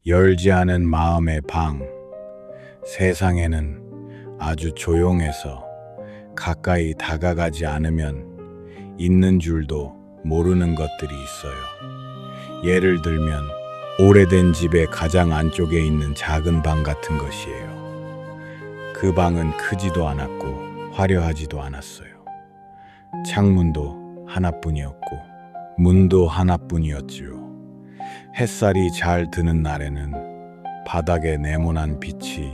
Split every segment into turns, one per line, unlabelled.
열지 않은 마음의 방. 세상에는 아주 조용해서 가까이 다가가지 않으면 있는 줄도 모르는 것들이 있어요. 예를 들면 오래된 집의 가장 안쪽에 있는 작은 방 같은 것이에요. 그 방은 크지도 않았고 화려하지도 않았어요. 창문도 하나뿐이었고 문도 하나뿐이었지요. 햇살이 잘 드는 날에는 바닥에 네모난 빛이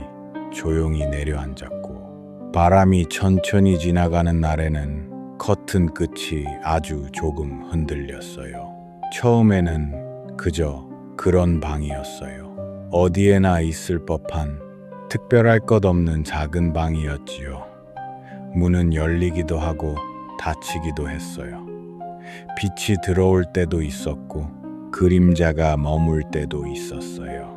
조용히 내려앉았고, 바람이 천천히 지나가는 날에는 커튼 끝이 아주 조금 흔들렸어요. 처음에는 그저 그런 방이었어요. 어디에나 있을 법한 특별할 것 없는 작은 방이었지요. 문은 열리기도 하고 닫히기도 했어요. 빛이 들어올 때도 있었고 그림자가 머물 때도 있었어요.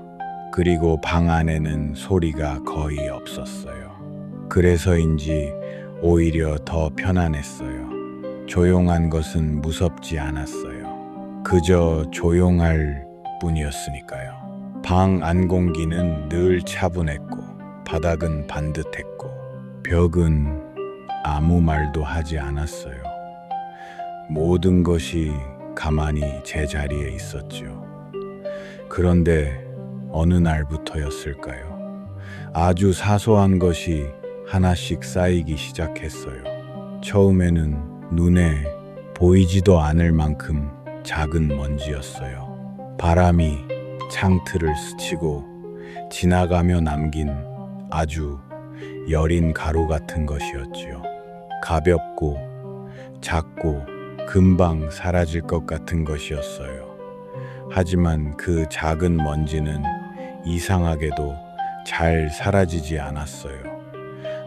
그리고 방 안에는 소리가 거의 없었어요. 그래서인지 오히려 더 편안했어요. 조용한 것은 무섭지 않았어요. 그저 조용할 뿐이었으니까요. 방 안 공기는 늘 차분했고 바닥은 반듯했고 벽은 아무 말도 하지 않았어요. 모든 것이 가만히 제자리에 있었죠. 그런데 어느 날부터였을까요? 아주 사소한 것이 하나씩 쌓이기 시작했어요. 처음에는 눈에 보이지도 않을 만큼 작은 먼지였어요. 바람이 창틀을 스치고 지나가며 남긴 아주 여린 가루 같은 것이었지요. 가볍고 작고 금방 사라질 것 같은 것이었어요. 하지만 그 작은 먼지는 이상하게도 잘 사라지지 않았어요.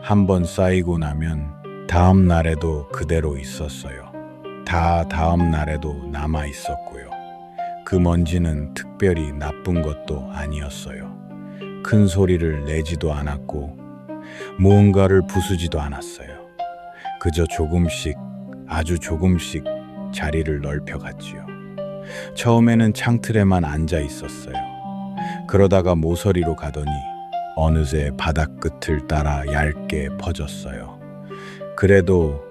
한번 쌓이고 나면 다음 날에도 그대로 있었어요. 다음 날에도 남아 있었고요. 그 먼지는 특별히 나쁜 것도 아니었어요. 큰 소리를 내지도 않았고 무언가를 부수지도 않았어요. 그저 조금씩, 아주 조금씩 자리를 넓혀갔지요. 처음에는 창틀에만 앉아 있었어요. 그러다가 모서리로 가더니 어느새 바닥 끝을 따라 얇게 퍼졌어요. 그래도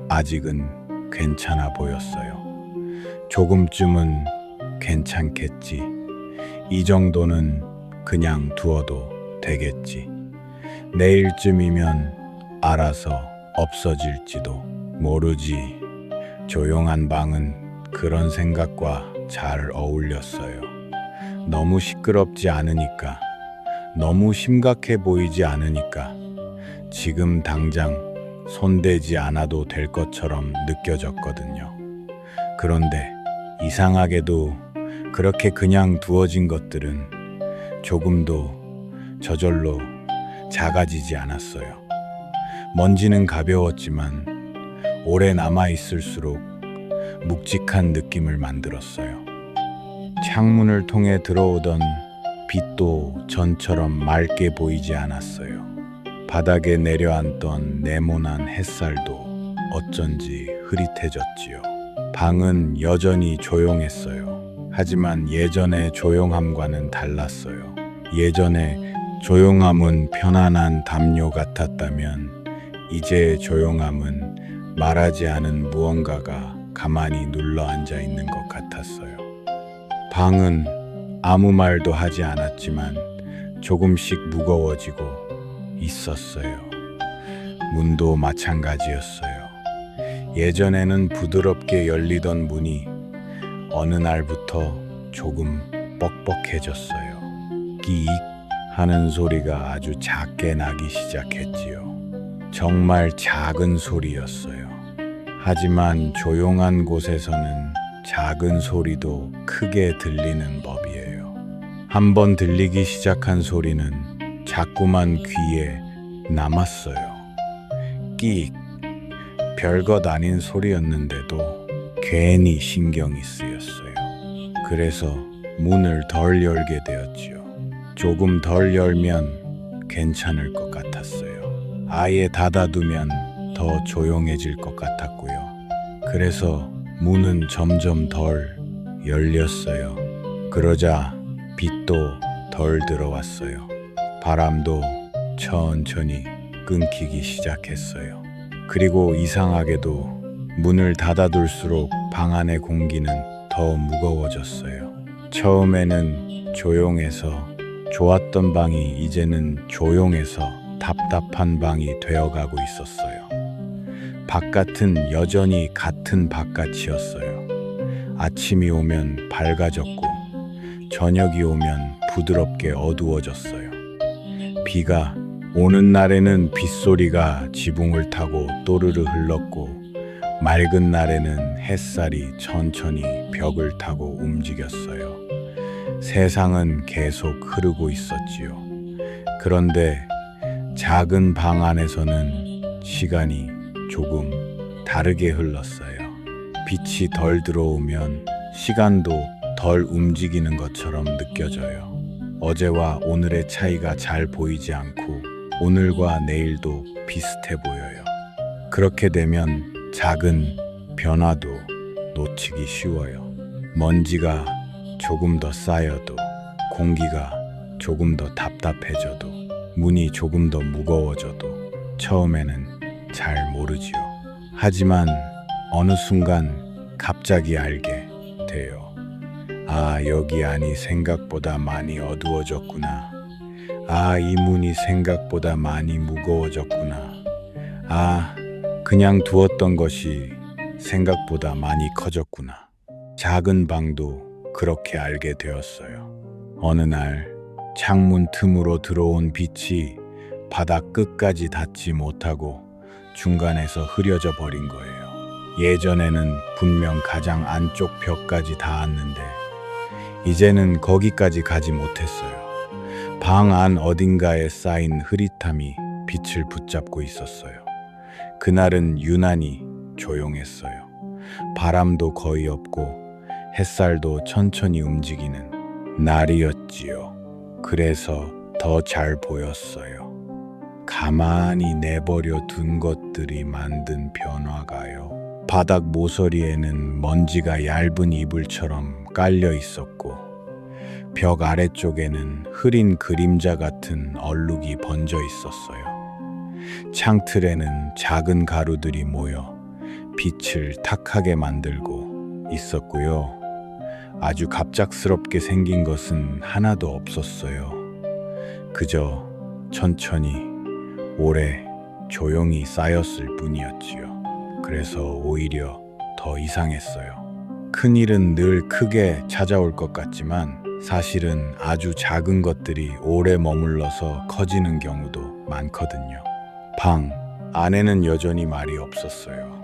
아직은 괜찮아 보였어요. 조금쯤은 괜찮겠지. 이 정도는 그냥 두어도 되겠지. 내일쯤이면 알아서 없어질지도 모르지. 조용한 방은 그런 생각과 잘 어울렸어요. 너무 시끄럽지 않으니까, 너무 심각해 보이지 않으니까, 지금 당장 손대지 않아도 될 것처럼 느껴졌거든요. 그런데 이상하게도 그렇게 그냥 두어진 것들은 조금도 저절로 작아지지 않았어요. 먼지는 가벼웠지만 오래 남아있을수록 묵직한 느낌을 만들었어요. 창문을 통해 들어오던 빛도 전처럼 맑게 보이지 않았어요. 바닥에 내려앉던 네모난 햇살도 어쩐지 흐릿해졌지요. 방은 여전히 조용했어요. 하지만 예전의 조용함과는 달랐어요. 예전에 조용함은 편안한 담요 같았다면 이제의 조용함은 말하지 않은 무언가가 가만히 눌러 앉아 있는 것 같았어요. 방은 아무 말도 하지 않았지만 조금씩 무거워지고 있었어요. 문도 마찬가지였어요. 예전에는 부드럽게 열리던 문이 어느 날부터 조금 뻑뻑해졌어요. 끼익 하는 소리가 아주 작게 나기 시작했지요. 정말 작은 소리였어요. 하지만 조용한 곳에서는 작은 소리도 크게 들리는 법이에요. 한번 들리기 시작한 소리는 자꾸만 귀에 남았어요. 끼익. 별것 아닌 소리였는데도 괜히 신경이 쓰였어요. 그래서 문을 덜 열게 되었지요. 조금 덜 열면 괜찮을 것 같았어요. 아예 닫아두면 더 조용해질 것 같았고요. 그래서 문은 점점 덜 열렸어요. 그러자 빛도 덜 들어왔어요. 바람도 천천히 끊기기 시작했어요. 그리고 이상하게도 문을 닫아둘수록 방 안의 공기는 더 무거워졌어요. 처음에는 조용해서 좋았던 방이 이제는 조용해서 답답한 방이 되어가고 있었어요. 바깥은 여전히 같은 바깥이었어요. 아침이 오면 밝아졌고 저녁이 오면 부드럽게 어두워졌어요. 비가 오는 날에는 빗소리가 지붕을 타고 또르르 흘렀고 맑은 날에는 햇살이 천천히 벽을 타고 움직였어요. 세상은 계속 흐르고 있었지요. 그런데 작은 방 안에서는 시간이 조금 다르게 흘렀어요. 빛이 덜 들어오면 시간도 덜 움직이는 것처럼 느껴져요. 어제와 오늘의 차이가 잘 보이지 않고 오늘과 내일도 비슷해 보여요. 그렇게 되면 작은 변화도 놓치기 쉬워요. 먼지가 조금 더 쌓여도, 공기가 조금 더 답답해져도, 문이 조금 더 무거워져도 처음에는 잘 모르지요. 하지만 어느 순간 갑자기 알게 돼요. 아, 여기 안이 생각보다 많이 어두워졌구나. 아, 이 문이 생각보다 많이 무거워졌구나. 아, 그냥 두었던 것이 생각보다 많이 커졌구나. 작은 방도 그렇게 알게 되었어요. 어느 날 창문 틈으로 들어온 빛이 바닥 끝까지 닿지 못하고 중간에서 흐려져 버린 거예요. 예전에는 분명 가장 안쪽 벽까지 닿았는데 이제는 거기까지 가지 못했어요. 방 안 어딘가에 쌓인 흐릿함이 빛을 붙잡고 있었어요. 그날은 유난히 조용했어요. 바람도 거의 없고 햇살도 천천히 움직이는 날이었지요. 그래서 더 잘 보였어요. 가만히 내버려 둔 것들이 만든 변화가요. 바닥 모서리에는 먼지가 얇은 이불처럼 깔려 있었고 벽 아래쪽에는 흐린 그림자 같은 얼룩이 번져 있었어요. 창틀에는 작은 가루들이 모여 빛을 탁하게 만들고 있었고요. 아주 갑작스럽게 생긴 것은 하나도 없었어요. 그저 천천히 오래 조용히 쌓였을 뿐이었지요. 그래서 오히려 더 이상했어요. 큰일은 늘 크게 찾아올 것 같지만 사실은 아주 작은 것들이 오래 머물러서 커지는 경우도 많거든요. 방 안에는 여전히 말이 없었어요.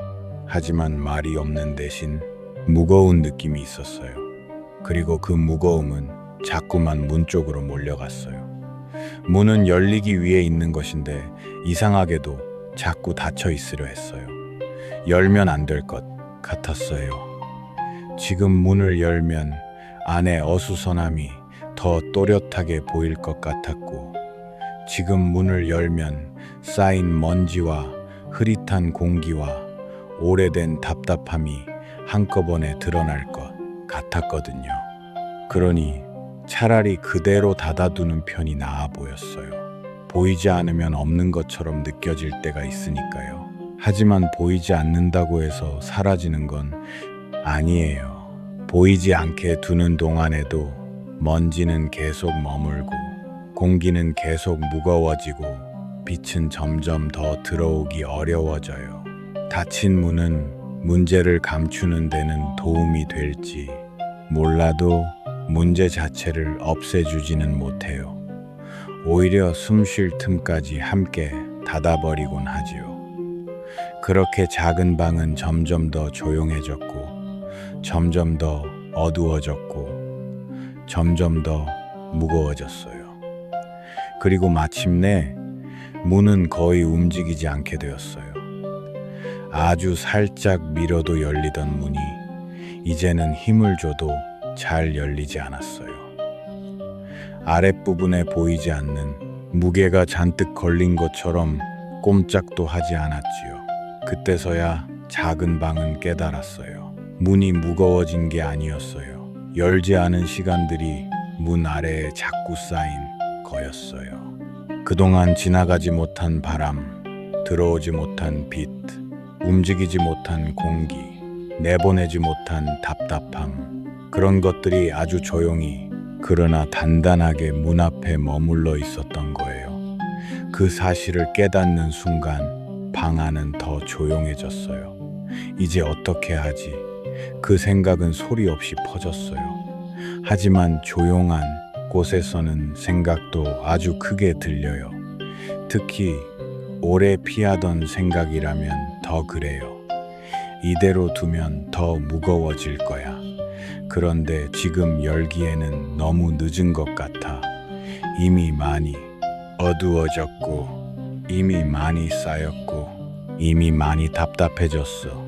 하지만 말이 없는 대신 무거운 느낌이 있었어요. 그리고 그 무거움은 자꾸만 문 쪽으로 몰려갔어요. 문은 열리기 위해 있는 것인데 이상하게도 자꾸 닫혀 있으려 했어요. 열면 안 될 것 같았어요. 지금 문을 열면 안에 어수선함이 더 또렷하게 보일 것 같았고 지금 문을 열면 쌓인 먼지와 흐릿한 공기와 오래된 답답함이 한꺼번에 드러날 것 같았거든요. 그러니 차라리 그대로 닫아두는 편이 나아 보였어요. 보이지 않으면 없는 것처럼 느껴질 때가 있으니까요. 하지만 보이지 않는다고 해서 사라지는 건 아니에요. 보이지 않게 두는 동안에도 먼지는 계속 머물고 공기는 계속 무거워지고 빛은 점점 더 들어오기 어려워져요. 닫힌 문은 문제를 감추는 데는 도움이 될지 몰라도 문제 자체를 없애주지는 못해요. 오히려 숨 쉴 틈까지 함께 닫아버리곤 하지요. 그렇게 작은 방은 점점 더 조용해졌고 점점 더 어두워졌고 점점 더 무거워졌어요. 그리고 마침내 문은 거의 움직이지 않게 되었어요. 아주 살짝 밀어도 열리던 문이 이제는 힘을 줘도 잘 열리지 않았어요. 아랫부분에 보이지 않는 무게가 잔뜩 걸린 것처럼 꼼짝도 하지 않았지요. 그때서야 작은 방은 깨달았어요. 문이 무거워진 게 아니었어요. 열지 않은 시간들이 문 아래에 자꾸 쌓인 거였어요. 그동안 지나가지 못한 바람, 들어오지 못한 빛, 움직이지 못한 공기, 내보내지 못한 답답함, 그런 것들이 아주 조용히 그러나 단단하게 문 앞에 머물러 있었던 거예요. 그 사실을 깨닫는 순간 방 안은 더 조용해졌어요. 이제 어떻게 하지? 그 생각은 소리 없이 퍼졌어요. 하지만 조용한 곳에서는 생각도 아주 크게 들려요. 특히 오래 피하던 생각이라면 더 그래요. 이대로 두면 더 무거워질 거야. 그런데 지금 열기에는 너무 늦은 것 같아. 이미 많이 어두워졌고, 이미 많이 쌓였고, 이미 많이 답답해졌어.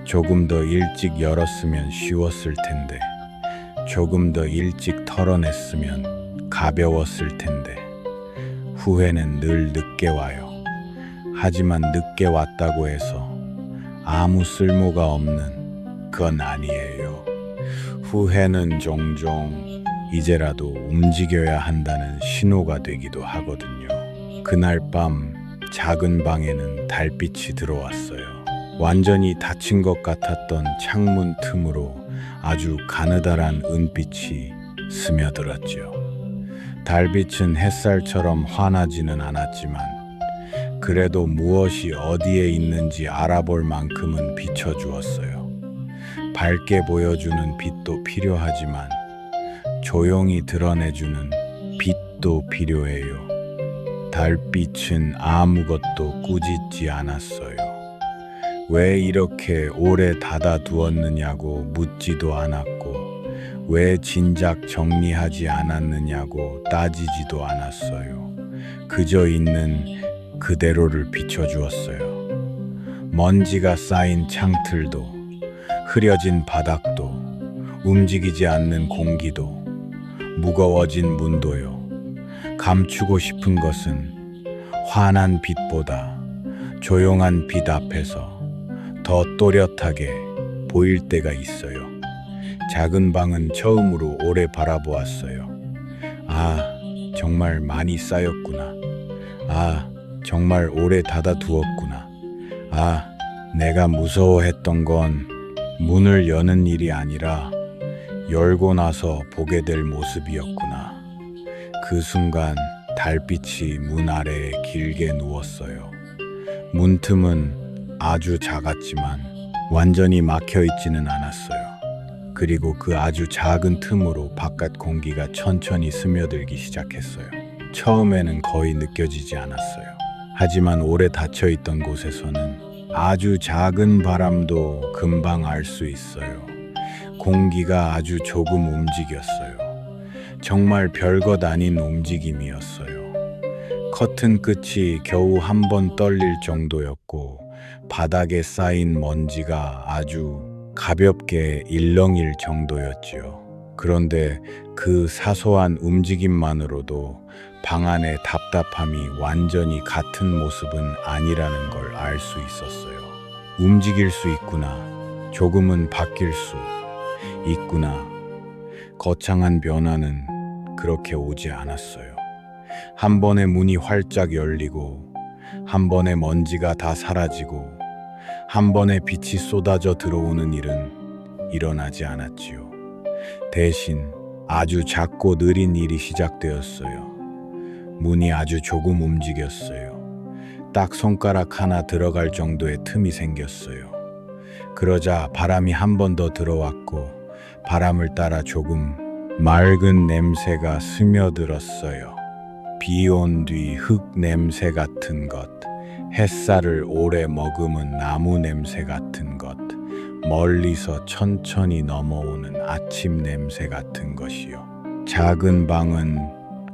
조금 더 일찍 열었으면 쉬웠을 텐데, 조금 더 일찍 털어냈으면 가벼웠을 텐데, 후회는 늘 늦게 와요. 하지만 늦게 왔다고 해서 아무 쓸모가 없는 건 아니에요. 후회는 종종 이제라도 움직여야 한다는 신호가 되기도 하거든요. 그날 밤 작은 방에는 달빛이 들어왔어요. 완전히 닫힌 것 같았던 창문 틈으로 아주 가느다란 은빛이 스며들었죠. 달빛은 햇살처럼 환하지는 않았지만 그래도 무엇이 어디에 있는지 알아볼 만큼은 비춰주었어요. 밝게 보여주는 빛도 필요하지만 조용히 드러내주는 빛도 필요해요. 달빛은 아무것도 꾸짖지 않았어요. 왜 이렇게 오래 닫아두었느냐고 묻지도 않았고, 왜 진작 정리하지 않았느냐고 따지지도 않았어요. 그저 있는 그대로를 비춰주었어요. 먼지가 쌓인 창틀도, 흐려진 바닥도, 움직이지 않는 공기도, 무거워진 문도요. 감추고 싶은 것은 환한 빛보다 조용한 빛 앞에서 더 또렷하게 보일 때가 있어요. 작은 방은 처음으로 오래 바라보았어요. 아, 정말 많이 쌓였구나. 아, 정말 오래 닫아두었구나. 아, 내가 무서워했던 건 문을 여는 일이 아니라 열고 나서 보게 될 모습이었구나. 그 순간 달빛이 문 아래에 길게 누웠어요. 문틈은 아주 작았지만 완전히 막혀 있지는 않았어요. 그리고 그 아주 작은 틈으로 바깥 공기가 천천히 스며들기 시작했어요. 처음에는 거의 느껴지지 않았어요. 하지만 오래 닫혀 있던 곳에서는 아주 작은 바람도 금방 알 수 있어요. 공기가 아주 조금 움직였어요. 정말 별것 아닌 움직임이었어요. 커튼 끝이 겨우 한 번 떨릴 정도였고, 바닥에 쌓인 먼지가 아주 가볍게 일렁일 정도였지요. 그런데 그 사소한 움직임만으로도 방 안의 답답함이 완전히 같은 모습은 아니라는 걸 알 수 있었어요. 움직일 수 있구나. 조금은 바뀔 수 있구나. 거창한 변화는 그렇게 오지 않았어요. 한 번에 문이 활짝 열리고, 한 번에 먼지가 다 사라지고, 한 번에 빛이 쏟아져 들어오는 일은 일어나지 않았지요. 대신 아주 작고 느린 일이 시작되었어요. 문이 아주 조금 움직였어요. 딱 손가락 하나 들어갈 정도의 틈이 생겼어요. 그러자 바람이 한 번 더 들어왔고, 바람을 따라 조금 맑은 냄새가 스며들었어요. 비 온 뒤 흙 냄새 같은 것, 햇살을 오래 머금은 나무 냄새 같은 것, 멀리서 천천히 넘어오는 아침 냄새 같은 것이요. 작은 방은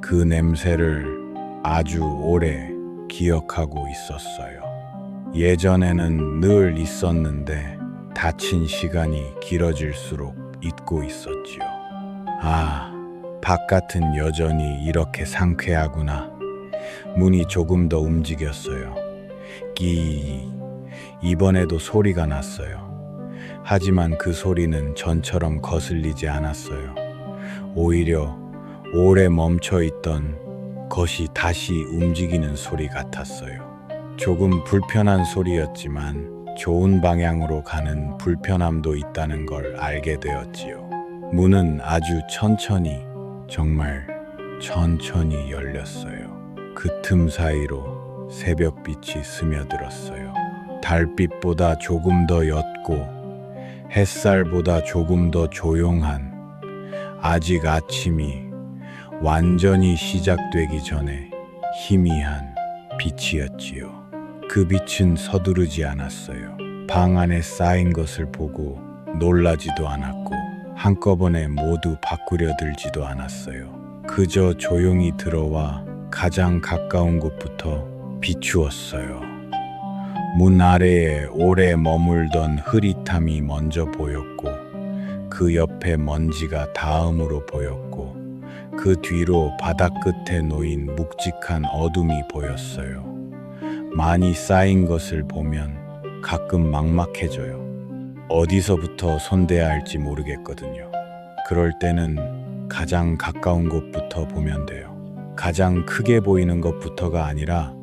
그 냄새를 아주 오래 기억하고 있었어요. 예전에는 늘 있었는데 닫힌 시간이 길어질수록 잊고 있었지요. 아, 바깥은 여전히 이렇게 상쾌하구나. 문이 조금 더 움직였어요. 끼. 이번에도 소리가 났어요. 하지만 그 소리는 전처럼 거슬리지 않았어요. 오히려 오래 멈춰 있던 것이 다시 움직이는 소리 같았어요. 조금 불편한 소리였지만 좋은 방향으로 가는 불편함도 있다는 걸 알게 되었지요. 문은 아주 천천히, 정말 천천히 열렸어요. 그 틈 사이로 새벽빛이 스며들었어요. 달빛보다 조금 더 옅고 햇살보다 조금 더 조용한, 아직 아침이 완전히 시작되기 전에 희미한 빛이었지요. 그 빛은 서두르지 않았어요. 방 안에 쌓인 것을 보고 놀라지도 않았고 한꺼번에 모두 바꾸려 들지도 않았어요. 그저 조용히 들어와 가장 가까운 곳부터 비추었어요. 문 아래에 오래 머물던 흐릿함이 먼저 보였고 그 옆에 먼지가 다음으로 보였고 그 뒤로 바닥 끝에 놓인 묵직한 어둠이 보였어요. 많이 쌓인 것을 보면 가끔 막막해져요. 어디서부터 손대야 할지 모르겠거든요. 그럴 때는 가장 가까운 곳부터 보면 돼요. 가장 크게 보이는 것부터가 아니라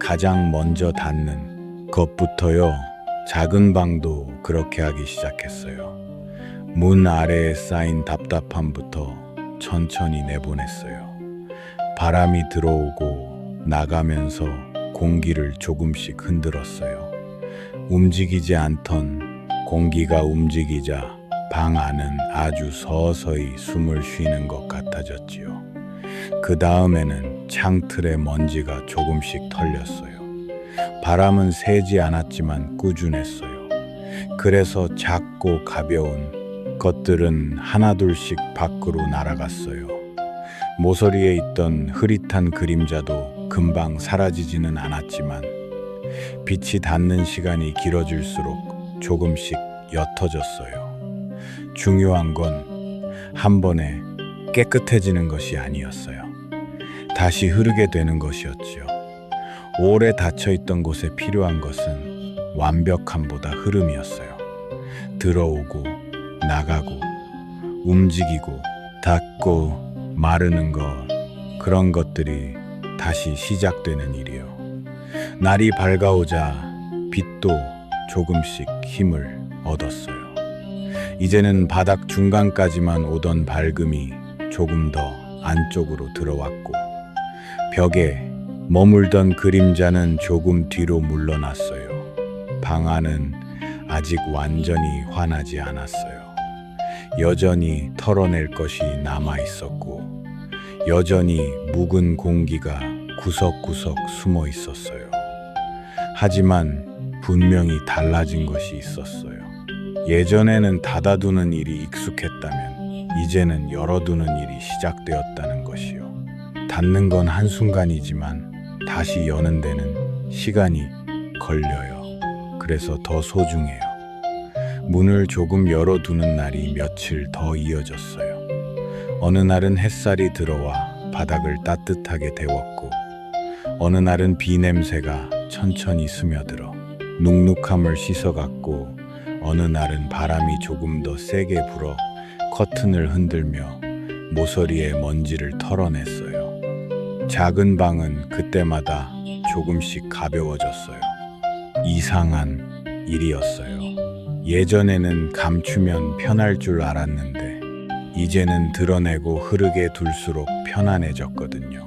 가장 먼저 닿는 것부터요. 작은 방도 그렇게 하기 시작했어요. 문 아래에 쌓인 답답함부터 천천히 내보냈어요. 바람이 들어오고 나가면서 공기를 조금씩 흔들었어요. 움직이지 않던 공기가 움직이자 방 안은 아주 서서히 숨을 쉬는 것 같아졌지요. 그 다음에는 창틀에 먼지가 조금씩 털렸어요. 바람은 세지 않았지만 꾸준했어요. 그래서 작고 가벼운 것들은 하나둘씩 밖으로 날아갔어요. 모서리에 있던 흐릿한 그림자도 금방 사라지지는 않았지만 빛이 닿는 시간이 길어질수록 조금씩 옅어졌어요. 중요한 건 한 번에 깨끗해지는 것이 아니었어요. 다시 흐르게 되는 것이었지요. 오래 닫혀있던 곳에 필요한 것은 완벽함보다 흐름이었어요. 들어오고 나가고 움직이고 닫고 마르는 것, 그런 것들이 다시 시작되는 일이요. 날이 밝아오자 빛도 조금씩 힘을 얻었어요. 이제는 바닥 중간까지만 오던 밝음이 조금 더 안쪽으로 들어왔고 벽에 머물던 그림자는 조금 뒤로 물러났어요. 방 안은 아직 완전히 환하지 않았어요. 여전히 털어낼 것이 남아 있었고 여전히 묵은 공기가 구석구석 숨어 있었어요. 하지만 분명히 달라진 것이 있었어요. 예전에는 닫아두는 일이 익숙했다면 이제는 열어두는 일이 시작되었다는 것이요. 닫는 건 한순간이지만 다시 여는 데는 시간이 걸려요. 그래서 더 소중해요. 문을 조금 열어두는 날이 며칠 더 이어졌어요. 어느 날은 햇살이 들어와 바닥을 따뜻하게 데웠고 어느 날은 비 냄새가 천천히 스며들어 눅눅함을 씻어갔고 어느 날은 바람이 조금 더 세게 불어 커튼을 흔들며 모서리에 먼지를 털어냈어요. 작은 방은 그때마다 조금씩 가벼워졌어요. 이상한 일이었어요. 예전에는 감추면 편할 줄 알았는데 이제는 드러내고 흐르게 둘수록 편안해졌거든요.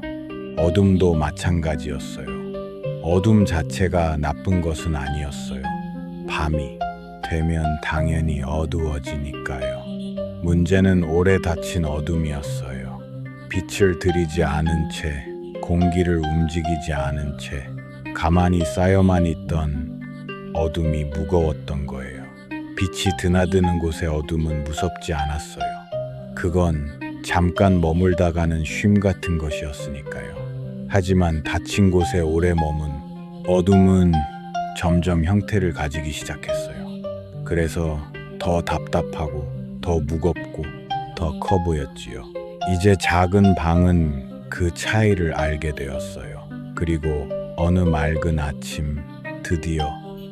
어둠도 마찬가지였어요. 어둠 자체가 나쁜 것은 아니었어요. 밤이 되면 당연히 어두워지니까요. 문제는 오래 닫힌 어둠이었어요. 빛을 들이지 않은 채, 공기를 움직이지 않은 채 가만히 쌓여만 있던 어둠이 무거웠던 거예요. 빛이 드나드는 곳의 어둠은 무섭지 않았어요. 그건 잠깐 머물다 가는 쉼 같은 것이었으니까요. 하지만 닫힌 곳에 오래 머문 어둠은 점점 형태를 가지기 시작했어요. 그래서 더 답답하고 더 무겁고 더 커 보였지요. 이제 작은 방은 그 차이를 알게 되었어요. 그리고 어느 맑은 아침 드디어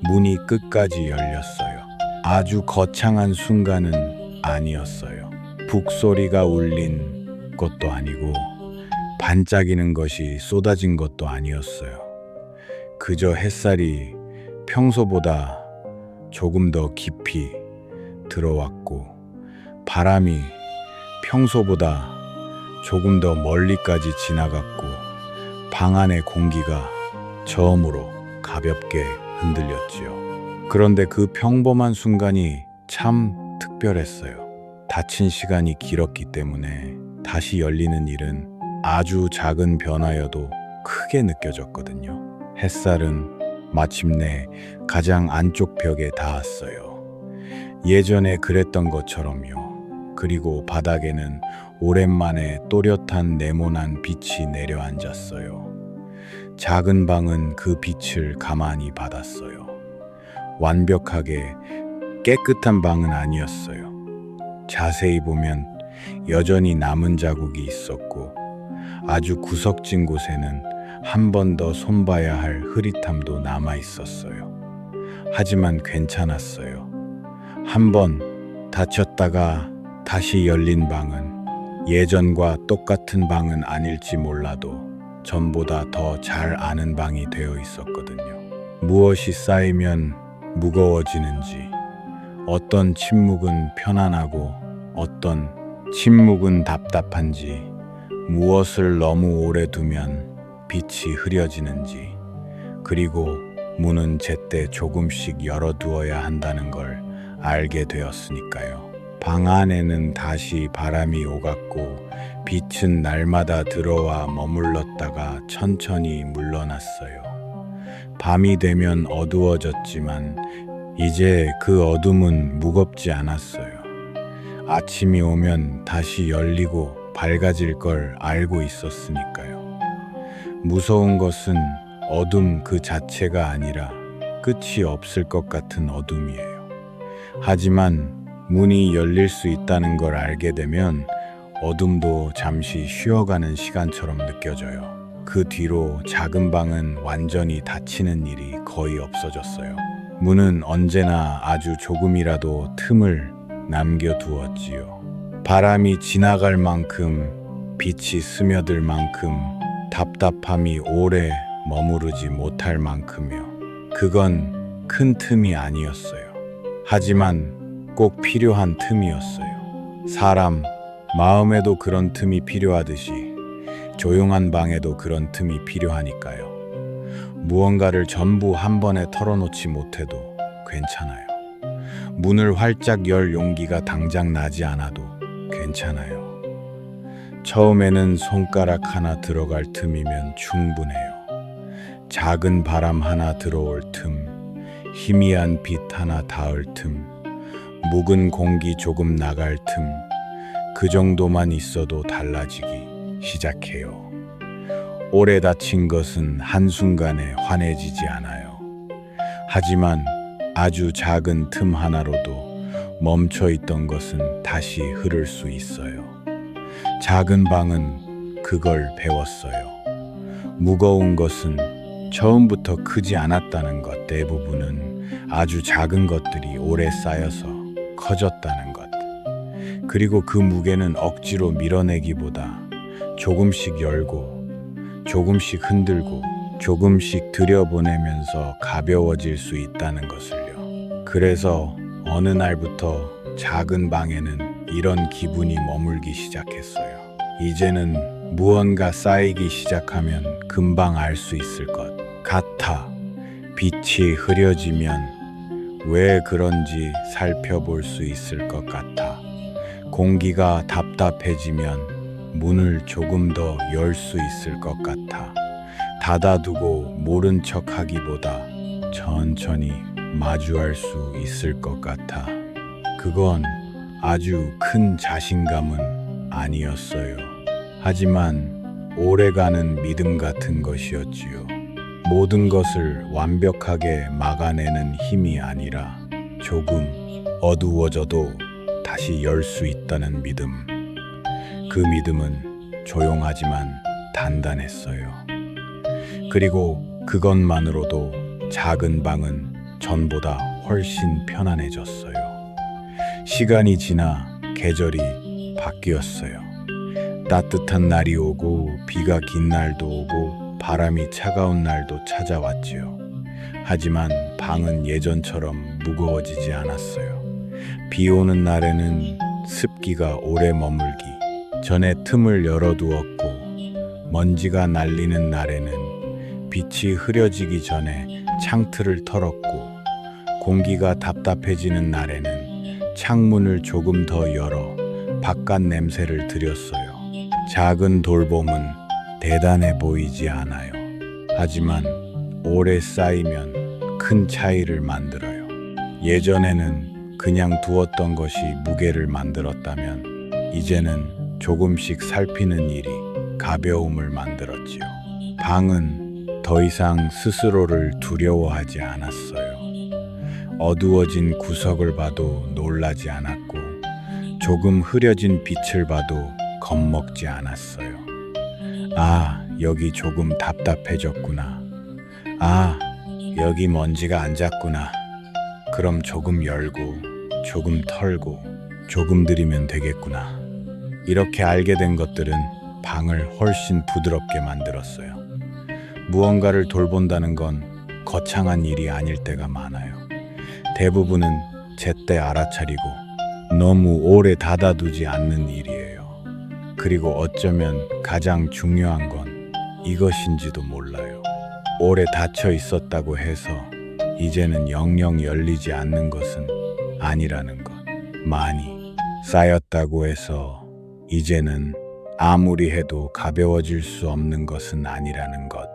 문이 끝까지 열렸어요. 아주 거창한 순간은 아니었어요. 북소리가 울린 것도 아니고 반짝이는 것이 쏟아진 것도 아니었어요. 그저 햇살이 평소보다 조금 더 깊이 들어왔고 바람이 평소보다 조금 더 멀리까지 지나갔고 방 안의 공기가 처음으로 가볍게 흔들렸지요. 그런데 그 평범한 순간이 참 특별했어요. 닫힌 시간이 길었기 때문에 다시 열리는 일은 아주 작은 변화여도 크게 느껴졌거든요. 햇살은 마침내 가장 안쪽 벽에 닿았어요. 예전에 그랬던 것처럼요. 그리고 바닥에는 오랜만에 또렷한 네모난 빛이 내려앉았어요. 작은 방은 그 빛을 가만히 받았어요. 완벽하게 깨끗한 방은 아니었어요. 자세히 보면 여전히 남은 자국이 있었고 아주 구석진 곳에는 한 번 더 손봐야 할 흐릿함도 남아 있었어요. 하지만 괜찮았어요. 한 번 닫혔다가 다시 열린 방은 예전과 똑같은 방은 아닐지 몰라도 전보다 더 잘 아는 방이 되어 있었거든요. 무엇이 쌓이면 무거워지는지, 어떤 침묵은 편안하고 어떤 침묵은 답답한지, 무엇을 너무 오래 두면 빛이 흐려지는지, 그리고 문은 제때 조금씩 열어두어야 한다는 걸 알게 되었으니까요. 방 안에는 다시 바람이 오갔고 빛은 날마다 들어와 머물렀다가 천천히 물러났어요. 밤이 되면 어두워졌지만 이제 그 어둠은 무겁지 않았어요. 아침이 오면 다시 열리고 밝아질 걸 알고 있었으니까요. 무서운 것은 어둠 그 자체가 아니라 끝이 없을 것 같은 어둠이에요. 하지만 문이 열릴 수 있다는 걸 알게 되면 어둠도 잠시 쉬어가는 시간처럼 느껴져요. 그 뒤로 작은 방은 완전히 닫히는 일이 거의 없어졌어요. 문은 언제나 아주 조금이라도 틈을 남겨두었지요. 바람이 지나갈 만큼, 빛이 스며들 만큼, 답답함이 오래 머무르지 못할 만큼요. 그건 큰 틈이 아니었어요. 하지만 꼭 필요한 틈이었어요. 사람 마음에도 그런 틈이 필요하듯이 조용한 방에도 그런 틈이 필요하니까요. 무언가를 전부 한 번에 털어놓지 못해도 괜찮아요. 문을 활짝 열 용기가 당장 나지 않아도 괜찮아요. 처음에는 손가락 하나 들어갈 틈이면 충분해요. 작은 바람 하나 들어올 틈, 희미한 빛 하나 닿을 틈, 묵은 공기 조금 나갈 틈, 그 정도만 있어도 달라지기 시작해요. 오래 닫힌 것은 한순간에 환해지지 않아요. 하지만 아주 작은 틈 하나로도 멈춰있던 것은 다시 흐를 수 있어요. 작은 방은 그걸 배웠어요. 무거운 것은 처음부터 크지 않았다는 것, 대부분은 아주 작은 것들이 오래 쌓여서 커졌다는 것. 그리고 그 무게는 억지로 밀어내기보다 조금씩 열고 조금씩 흔들고 조금씩 들여보내면서 가벼워질 수 있다는 것을요. 그래서 어느 날부터 작은 방에는 이런 기분이 머물기 시작했어요. 이제는 무언가 쌓이기 시작하면 금방 알 수 있을 것 같아. 빛이 흐려지면 왜 그런지 살펴볼 수 있을 것 같아. 공기가 답답해지면 문을 조금 더 열 수 있을 것 같아. 닫아두고 모른 척 하기보다 천천히 마주할 수 있을 것 같아. 그건 아주 큰 자신감은 아니었어요. 하지만 오래가는 믿음 같은 것이었지요. 모든 것을 완벽하게 막아내는 힘이 아니라 조금 어두워져도 다시 열 수 있다는 믿음. 그 믿음은 조용하지만 단단했어요. 그리고 그것만으로도 작은 방은 전보다 훨씬 편안해졌어요. 시간이 지나 계절이 바뀌었어요. 따뜻한 날이 오고 비가 긴 날도 오고 바람이 차가운 날도 찾아왔지요. 하지만 방은 예전처럼 무거워지지 않았어요. 비 오는 날에는 습기가 오래 머물기 전에 틈을 열어두었고, 먼지가 날리는 날에는 빛이 흐려지기 전에 창틀을 털었고, 공기가 답답해지는 날에는 창문을 조금 더 열어 바깥 냄새를 들였어요. 작은 돌봄은 대단해 보이지 않아요. 하지만 오래 쌓이면 큰 차이를 만들어요. 예전에는 그냥 두었던 것이 무게를 만들었다면, 이제는 조금씩 살피는 일이 가벼움을 만들었지요. 방은 더 이상 스스로를 두려워하지 않았어요. 어두워진 구석을 봐도 놀라지 않았고, 조금 흐려진 빛을 봐도 겁먹지 않았어요. 아, 여기 조금 답답해졌구나. 아, 여기 먼지가 앉았구나. 그럼 조금 열고, 조금 털고, 조금 들이면 되겠구나. 이렇게 알게 된 것들은 방을 훨씬 부드럽게 만들었어요. 무언가를 돌본다는 건 거창한 일이 아닐 때가 많아요. 대부분은 제때 알아차리고 너무 오래 닫아두지 않는 일이에요. 그리고 어쩌면 가장 중요한 건 이것인지도 몰라요. 오래 닫혀 있었다고 해서 이제는 영영 열리지 않는 것은 아니라는 것. 많이 쌓였다고 해서 이제는 아무리 해도 가벼워질 수 없는 것은 아니라는 것.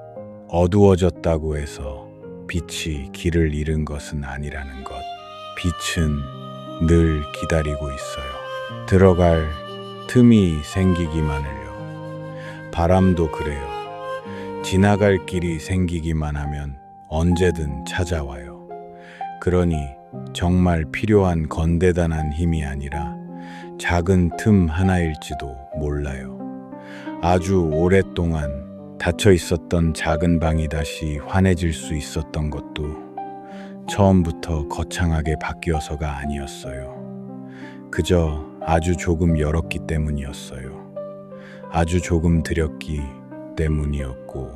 어두워졌다고 해서 빛이 길을 잃은 것은 아니라는 것. 빛은 늘 기다리고 있어요. 들어갈 틈이 생기기만을요. 바람도 그래요. 지나갈 길이 생기기만 하면 언제든 찾아와요. 그러니 정말 필요한 건대단한 힘이 아니라 작은 틈 하나일지도 몰라요. 아주 오랫동안 닫혀 있었던 작은 방이 다시 환해질 수 있었던 것도 처음부터 거창하게 바뀌어서가 아니었어요. 그저 아주 조금 열었기 때문이었어요. 아주 조금 들였기 때문이었고,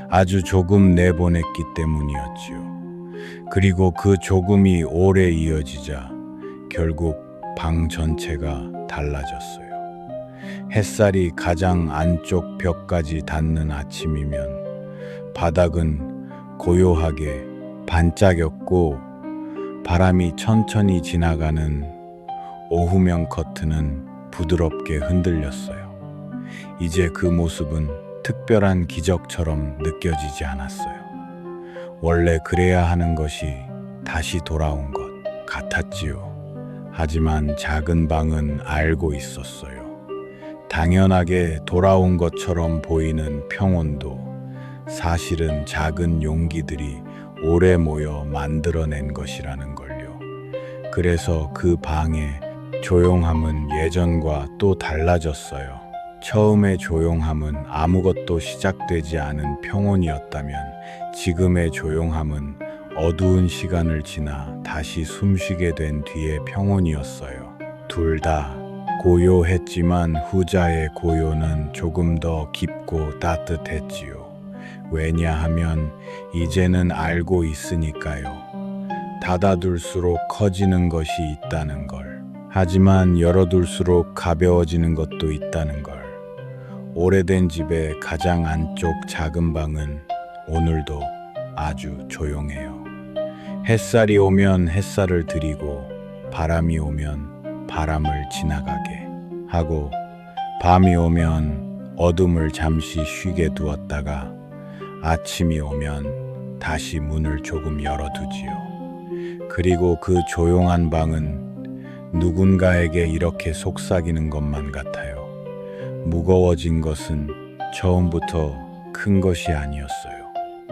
아주 조금 내보냈기 때문이었지요. 그리고 그 조금이 오래 이어지자 결국 방 전체가 달라졌어요. 햇살이 가장 안쪽 벽까지 닿는 아침이면 바닥은 고요하게 반짝였고, 바람이 천천히 지나가는 오후면 커튼은 부드럽게 흔들렸어요. 이제 그 모습은 특별한 기적처럼 느껴지지 않았어요. 원래 그래야 하는 것이 다시 돌아온 것 같았지요. 하지만 작은 방은 알고 있었어요. 당연하게 돌아온 것처럼 보이는 평온도 사실은 작은 용기들이 오래 모여 만들어낸 것이라는 걸요. 그래서 그 방의 조용함은 예전과 또 달라졌어요. 처음의 조용함은 아무것도 시작되지 않은 평온이었다면, 지금의 조용함은 어두운 시간을 지나 다시 숨쉬게 된 뒤의 평온이었어요. 둘 다 고요했지만 후자의 고요는 조금 더 깊고 따뜻했지요. 왜냐하면 이제는 알고 있으니까요. 닫아둘수록 커지는 것이 있다는 걸. 하지만 열어둘수록 가벼워지는 것도 있다는 걸. 오래된 집의 가장 안쪽 작은 방은 오늘도 아주 조용해요. 햇살이 오면 햇살을 들이고, 바람이 오면 바람을 지나가게 하고, 밤이 오면 어둠을 잠시 쉬게 두었다가 아침이 오면 다시 문을 조금 열어두지요. 그리고 그 조용한 방은 누군가에게 이렇게 속삭이는 것만 같아요. 무거워진 것은 처음부터 큰 것이 아니었어요.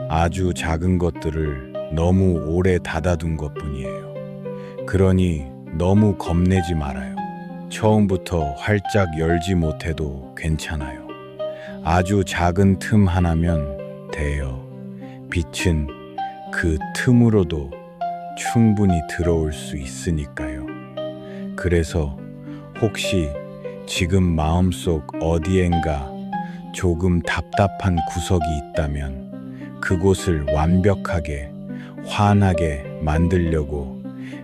아주 작은 것들을 너무 오래 닫아둔 것뿐이에요. 그러니 너무 겁내지 말아요. 처음부터 활짝 열지 못해도 괜찮아요. 아주 작은 틈 하나면 돼요. 빛은 그 틈으로도 충분히 들어올 수 있으니까요. 그래서 혹시 지금 마음속 어디엔가 조금 답답한 구석이 있다면 그곳을 완벽하게 환하게 만들려고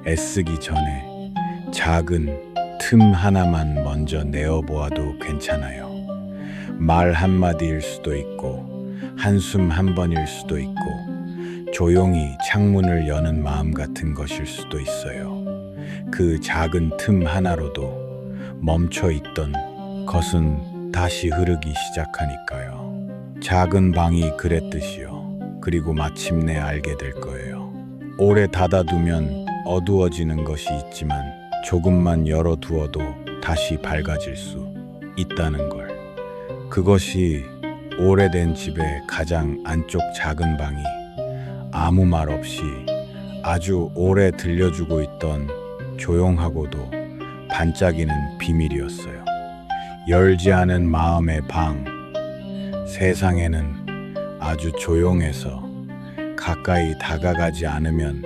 애쓰기 전에 작은 틈 하나만 먼저 내어보아도 괜찮아요. 말 한마디일 수도 있고 한숨 한 번일 수도 있고 조용히 창문을 여는 마음 같은 것일 수도 있어요. 그 작은 틈 하나로도 멈춰 있던 것은 다시 흐르기 시작하니까요. 작은 방이 그랬듯이요. 그리고 마침내 알게 될 거예요. 오래 닫아두면 어두워지는 것이 있지만 조금만 열어두어도 다시 밝아질 수 있다는 걸. 그것이 오래된 집의 가장 안쪽 작은 방이 아무 말 없이 아주 오래 들려주고 있던 조용하고도 반짝이는 비밀이었어요. 열지 않은 마음의 방. 세상에는 아주 조용해서 가까이 다가가지 않으면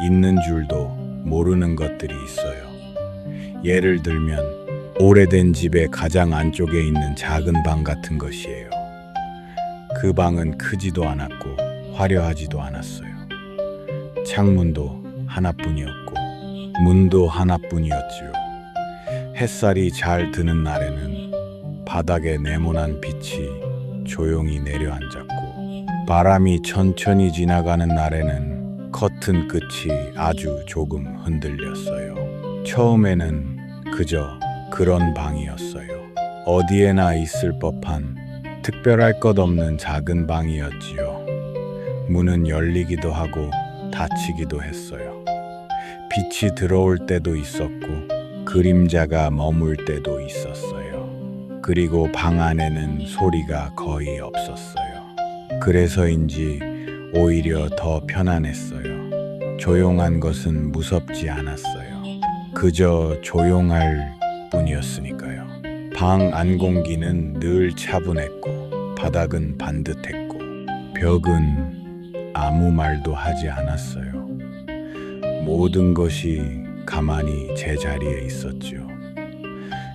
있는 줄도 모르는 것들이 있어요. 예를 들면 오래된 집의 가장 안쪽에 있는 작은 방 같은 것이에요. 그 방은 크지도 않았고 화려하지도 않았어요. 창문도 하나뿐이었고 문도 하나뿐이었지요. 햇살이 잘 드는 날에는 바닥에 네모난 빛이 조용히 내려앉았고 바람이 천천히 지나가는 날에는 커튼 끝이 아주 조금 흔들렸어요. 처음에는 그저 그런 방이었어요. 어디에나 있을 법한 특별할 것 없는 작은 방이었지요. 문은 열리기도 하고 닫히기도 했어요. 빛이 들어올 때도 있었고 그림자가 머물 때도 있었어요. 그리고 방 안에는 소리가 거의 없었어요. 그래서인지 오히려 더 편안했어요. 조용한 것은 무섭지 않았어요. 그저 조용할 뿐이었으니까요. 방 안 공기는 늘 차분했고 바닥은 반듯했고 벽은 아무 말도 하지 않았어요. 모든 것이 가만히 제자리에 있었지요.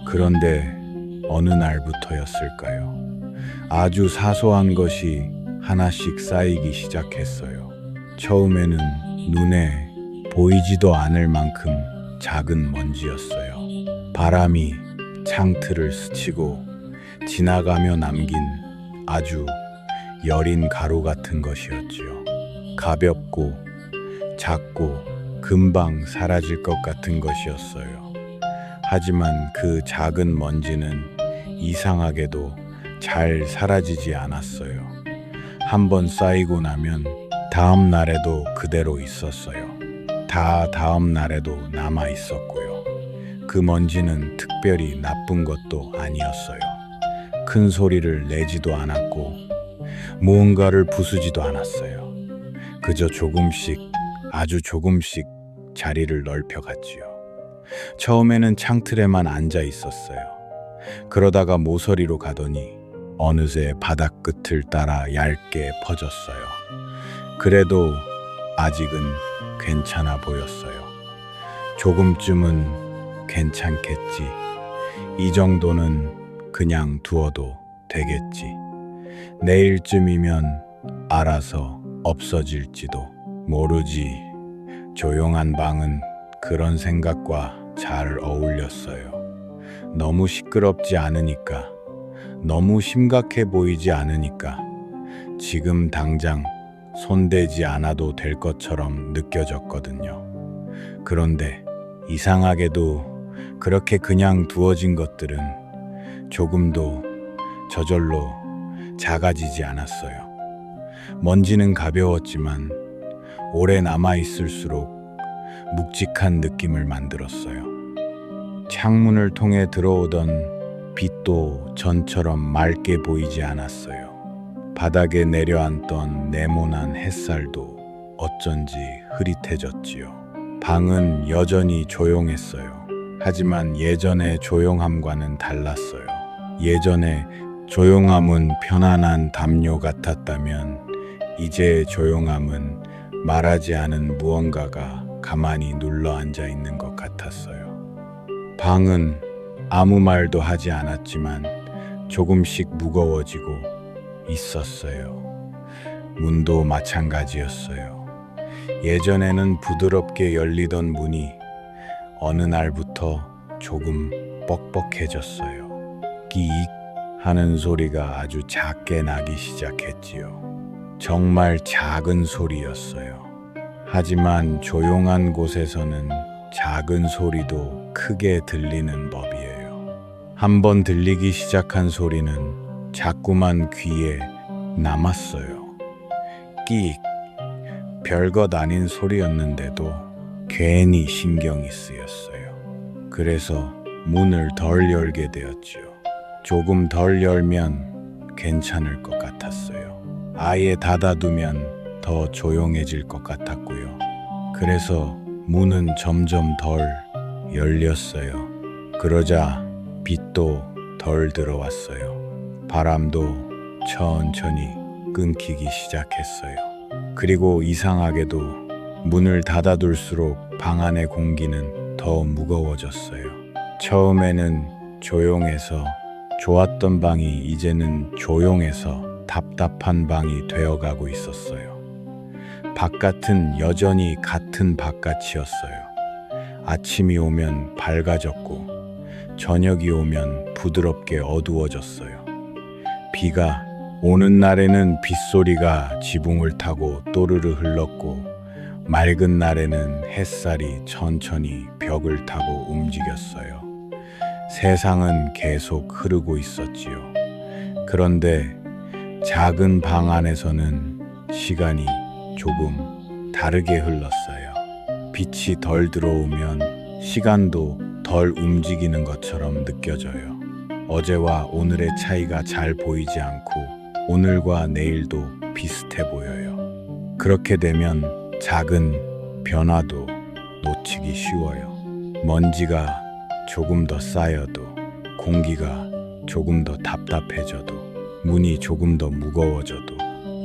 그런데 어느 날부터였을까요? 아주 사소한 것이 하나씩 쌓이기 시작했어요. 처음에는 눈에 보이지도 않을 만큼 작은 먼지였어요. 바람이 창틀을 스치고 지나가며 남긴 아주 여린 가루 같은 것이었지요. 가볍고 작고 금방 사라질 것 같은 것이었어요. 하지만 그 작은 먼지는 이상하게도 잘 사라지지 않았어요. 한번 쌓이고 나면 다음 날에도 그대로 있었어요. 다음 날에도 남아 있었고요. 그 먼지는 특별히 나쁜 것도 아니었어요. 큰 소리를 내지도 않았고 무언가를 부수지도 않았어요. 그저 조금씩 아주 조금씩 자리를 넓혀갔지요. 처음에는 창틀에만 앉아 있었어요. 그러다가 모서리로 가더니 어느새 바닥 끝을 따라 얇게 퍼졌어요. 그래도 아직은 괜찮아 보였어요. 조금쯤은 괜찮겠지. 이 정도는 그냥 두어도 되겠지. 내일쯤이면 알아서 없어질지도 모르지. 조용한 방은 그런 생각과 잘 어울렸어요. 너무 시끄럽지 않으니까, 너무 심각해 보이지 않으니까, 지금 당장 손대지 않아도 될 것처럼 느껴졌거든요. 그런데 이상하게도 그렇게 그냥 두어진 것들은 조금도 저절로 작아지지 않았어요. 먼지는 가벼웠지만 오래 남아있을수록 묵직한 느낌을 만들었어요. 창문을 통해 들어오던 빛도 전처럼 맑게 보이지 않았어요. 바닥에 내려앉던 네모난 햇살도 어쩐지 흐릿해졌지요. 방은 여전히 조용했어요. 하지만 예전의 조용함과는 달랐어요. 예전에 조용함은 편안한 담요 같았다면 이제의 조용함은 말하지 않은 무언가가 가만히 눌러 앉아 있는 것 같았어요. 방은 아무 말도 하지 않았지만 조금씩 무거워지고 있었어요. 문도 마찬가지였어요. 예전에는 부드럽게 열리던 문이 어느 날부터 조금 뻑뻑해졌어요. 끼익 하는 소리가 아주 작게 나기 시작했지요. 정말 작은 소리였어요. 하지만 조용한 곳에서는 작은 소리도 크게 들리는 법이에요. 한번 들리기 시작한 소리는 자꾸만 귀에 남았어요. 끼익. 별것 아닌 소리였는데도 괜히 신경이 쓰였어요. 그래서 문을 덜 열게 되었지요. 조금 덜 열면 괜찮을 것 같았어요. 아예 닫아두면 더 조용해질 것 같았고요. 그래서 문은 점점 덜 열렸어요. 그러자 빛도 덜 들어왔어요. 바람도 천천히 끊기기 시작했어요. 그리고 이상하게도 문을 닫아둘수록 방 안의 공기는 더 무거워졌어요. 처음에는 조용해서 좋았던 방이 이제는 조용해서 답답한 방이 되어가고 있었어요. 바깥은 여전히 같은 바깥이었어요. 아침이 오면 밝아졌고 저녁이 오면 부드럽게 어두워졌어요. 비가 오는 날에는 빗소리가 지붕을 타고 또르르 흘렀고 맑은 날에는 햇살이 천천히 벽을 타고 움직였어요. 세상은 계속 흐르고 있었지요. 그런데 작은 방 안에서는 시간이 조금 다르게 흘렀어요. 빛이 덜 들어오면 시간도 덜 움직이는 것처럼 느껴져요. 어제와 오늘의 차이가 잘 보이지 않고 오늘과 내일도 비슷해 보여요. 그렇게 되면 작은 변화도 놓치기 쉬워요. 먼지가 조금 더 쌓여도, 공기가 조금 더 답답해져도, 문이 조금 더 무거워져도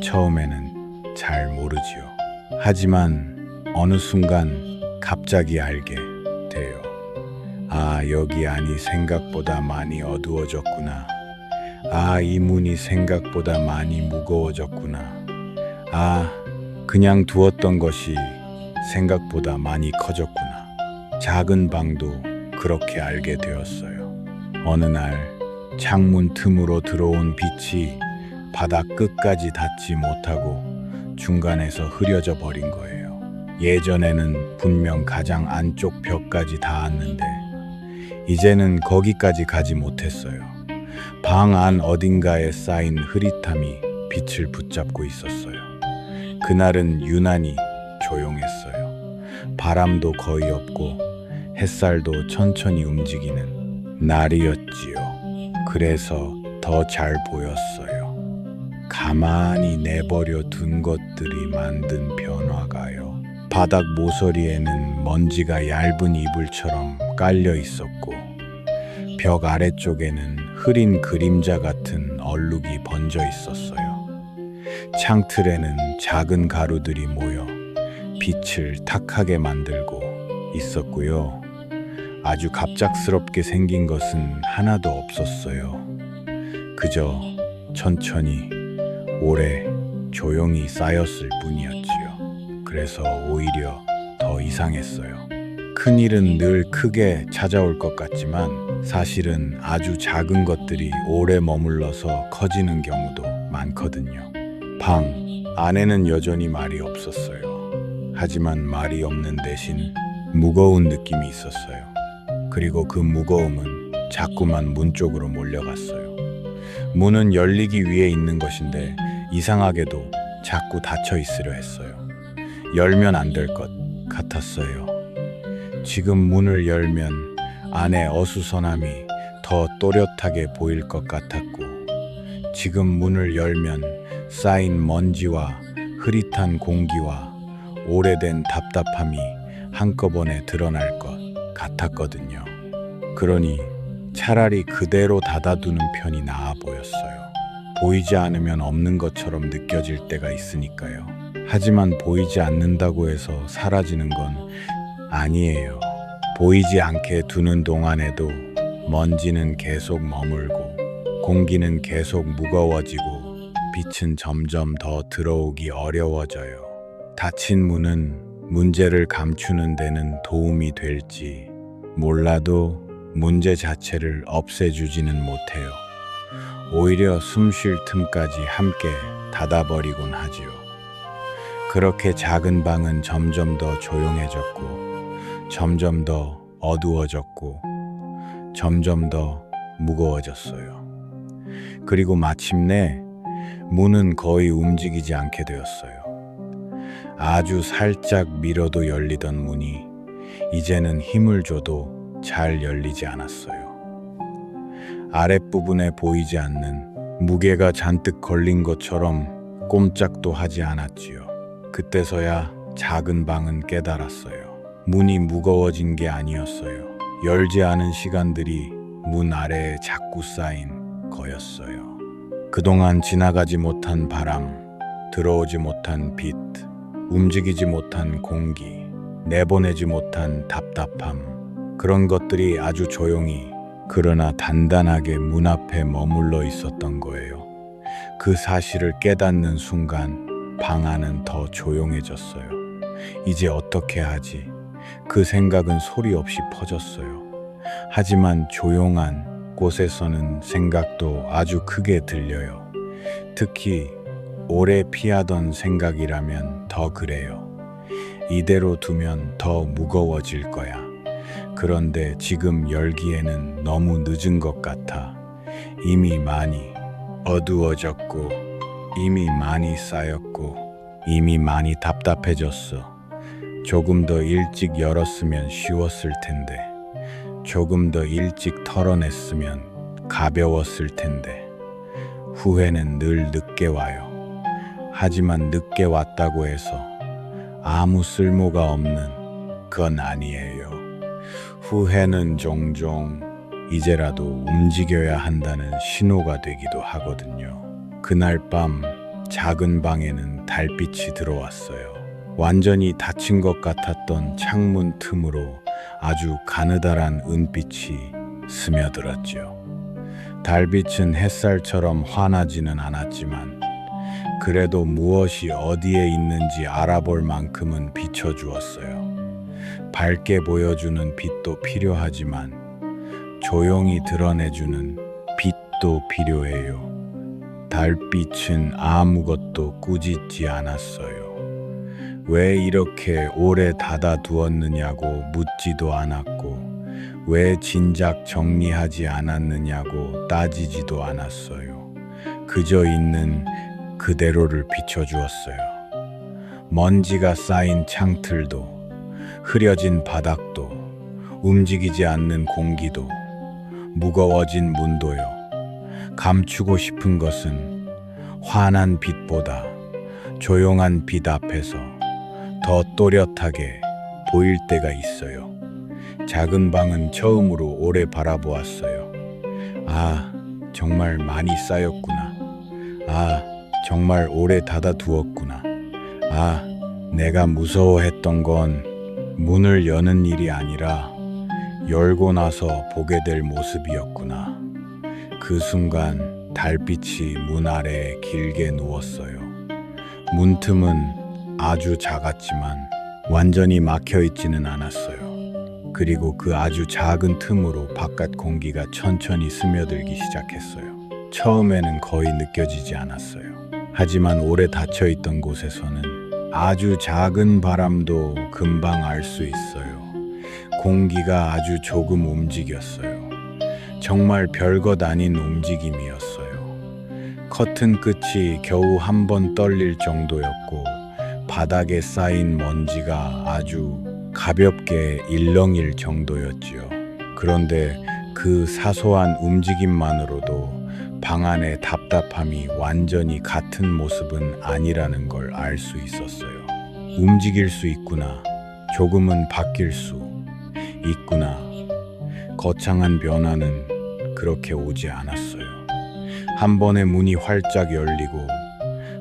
처음에는 잘 모르지요. 하지만 어느 순간 갑자기 알게 돼요. 아, 여기 안이 생각보다 많이 어두워졌구나. 아, 이 문이 생각보다 많이 무거워졌구나. 아, 그냥 두었던 것이 생각보다 많이 커졌구나. 작은 방도 그렇게 알게 되었어요. 어느 날 창문 틈으로 들어온 빛이 바닥 끝까지 닿지 못하고 중간에서 흐려져 버린 거예요. 예전에는 분명 가장 안쪽 벽까지 닿았는데 이제는 거기까지 가지 못했어요. 방 안 어딘가에 쌓인 흐릿함이 빛을 붙잡고 있었어요. 그날은 유난히 조용했어요. 바람도 거의 없고 햇살도 천천히 움직이는 날이었지요. 그래서 더 잘 보였어요. 가만히 내버려 둔 것들이 만든 변화가요. 바닥 모서리에는 먼지가 얇은 이불처럼 깔려 있었고 벽 아래쪽에는 흐린 그림자 같은 얼룩이 번져 있었어요. 창틀에는 작은 가루들이 모여 빛을 탁하게 만들고 있었고요. 아주 갑작스럽게 생긴 것은 하나도 없었어요. 그저 천천히 오래 조용히 쌓였을 뿐이었지요. 그래서 오히려 더 이상했어요. 큰일은 늘 크게 찾아올 것 같지만 사실은 아주 작은 것들이 오래 머물러서 커지는 경우도 많거든요. 방 안에는 여전히 말이 없었어요. 하지만 말이 없는 대신 무거운 느낌이 있었어요. 그리고 그 무거움은 자꾸만 문 쪽으로 몰려갔어요. 문은 열리기 위해 있는 것인데 이상하게도 자꾸 닫혀 있으려 했어요. 열면 안 될 것 같았어요. 지금 문을 열면 안에 어수선함이 더 또렷하게 보일 것 같았고 지금 문을 열면 쌓인 먼지와 흐릿한 공기와 오래된 답답함이 한꺼번에 드러날 것 같았거든요. 그러니 차라리 그대로 닫아두는 편이 나아 보였어요. 보이지 않으면 없는 것처럼 느껴질 때가 있으니까요. 하지만 보이지 않는다고 해서 사라지는 건 아니에요. 보이지 않게 두는 동안에도 먼지는 계속 머물고 공기는 계속 무거워지고 빛은 점점 더 들어오기 어려워져요. 닫힌 문은 문제를 감추는 데는 도움이 될지 몰라도 문제 자체를 없애주지는 못해요. 오히려 숨 쉴 틈까지 함께 닫아버리곤 하지요. 그렇게 작은 방은 점점 더 조용해졌고, 점점 더 어두워졌고, 점점 더 무거워졌어요. 그리고 마침내 문은 거의 움직이지 않게 되었어요. 아주 살짝 밀어도 열리던 문이 이제는 힘을 줘도 잘 열리지 않았어요. 아랫부분에 보이지 않는 무게가 잔뜩 걸린 것처럼 꼼짝도 하지 않았지요. 그때서야 작은 방은 깨달았어요. 문이 무거워진 게 아니었어요. 열지 않은 시간들이 문 아래에 자꾸 쌓인 거였어요. 그동안 지나가지 못한 바람, 들어오지 못한 빛, 움직이지 못한 공기, 내보내지 못한 답답함, 그런 것들이 아주 조용히 그러나 단단하게 문 앞에 머물러 있었던 거예요. 그 사실을 깨닫는 순간 방 안은 더 조용해졌어요. 이제 어떻게 하지? 그 생각은 소리 없이 퍼졌어요. 하지만 조용한 곳에서는 생각도 아주 크게 들려요. 특히 오래 피하던 생각이라면 더 그래요. 이대로 두면 더 무거워질 거야. 그런데 지금 열기에는 너무 늦은 것 같아. 이미 많이 어두워졌고, 이미 많이 쌓였고, 이미 많이 답답해졌어. 조금 더 일찍 열었으면 쉬웠을 텐데, 조금 더 일찍 털어냈으면 가벼웠을 텐데. 후회는 늘 늦게 와요. 하지만 늦게 왔다고 해서 아무 쓸모가 없는 건 아니에요. 후회는 종종 이제라도 움직여야 한다는 신호가 되기도 하거든요. 그날 밤 작은 방에는 달빛이 들어왔어요. 완전히 닫힌 것 같았던 창문 틈으로 아주 가느다란 은빛이 스며들었죠. 달빛은 햇살처럼 환하지는 않았지만 그래도 무엇이 어디에 있는지 알아볼 만큼은 비춰주었어요. 밝게 보여주는 빛도 필요하지만 조용히 드러내주는 빛도 필요해요. 달빛은 아무것도 꾸짖지 않았어요. 왜 이렇게 오래 닫아두었느냐고 묻지도 않았고, 왜 진작 정리하지 않았느냐고 따지지도 않았어요. 그저 있는 그대로를 비춰주었어요. 먼지가 쌓인 창틀도, 흐려진 바닥도, 움직이지 않는 공기도, 무거워진 문도요. 감추고 싶은 것은 환한 빛보다 조용한 빛 앞에서 더 또렷하게 보일 때가 있어요. 작은 방은 처음으로 오래 바라보았어요. 아, 정말 많이 쌓였구나. 아, 정말 오래 닫아두었구나. 아, 내가 무서워했던 건 문을 여는 일이 아니라 열고 나서 보게 될 모습이었구나. 그 순간 달빛이 문 아래에 길게 누웠어요. 문틈은 아주 작았지만 완전히 막혀 있지는 않았어요. 그리고 그 아주 작은 틈으로 바깥 공기가 천천히 스며들기 시작했어요. 처음에는 거의 느껴지지 않았어요. 하지만 오래 닫혀 있던 곳에서는 아주 작은 바람도 금방 알 수 있어요. 공기가 아주 조금 움직였어요. 정말 별것 아닌 움직임이었어요. 커튼 끝이 겨우 한 번 떨릴 정도였고, 바닥에 쌓인 먼지가 아주 가볍게 일렁일 정도였지요. 그런데 그 사소한 움직임만으로도 방 안의 답답함이 완전히 같은 모습은 아니라는 걸 알 수 있었어요. 움직일 수 있구나. 조금은 바뀔 수 있구나. 거창한 변화는 그렇게 오지 않았어요. 한 번에 문이 활짝 열리고,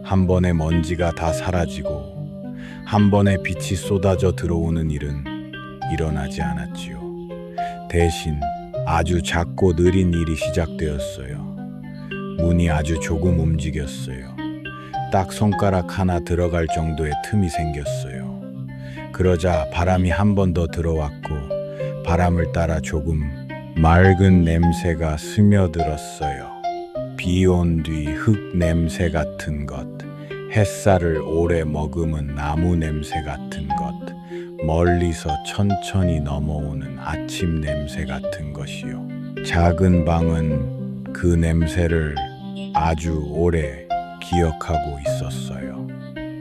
한 번에 먼지가 다 사라지고, 한 번에 빛이 쏟아져 들어오는 일은 일어나지 않았지요. 대신 아주 작고 느린 일이 시작되었어요. 문이 아주 조금 움직였어요. 딱 손가락 하나 들어갈 정도의 틈이 생겼어요. 그러자 바람이 한 번 더 들어왔고 바람을 따라 조금 맑은 냄새가 스며들었어요. 비 온 뒤 흙 냄새 같은 것, 햇살을 오래 머금은 나무 냄새 같은 것, 멀리서 천천히 넘어오는 아침 냄새 같은 것이요. 작은 방은 그 냄새를 아주 오래 기억하고 있었어요.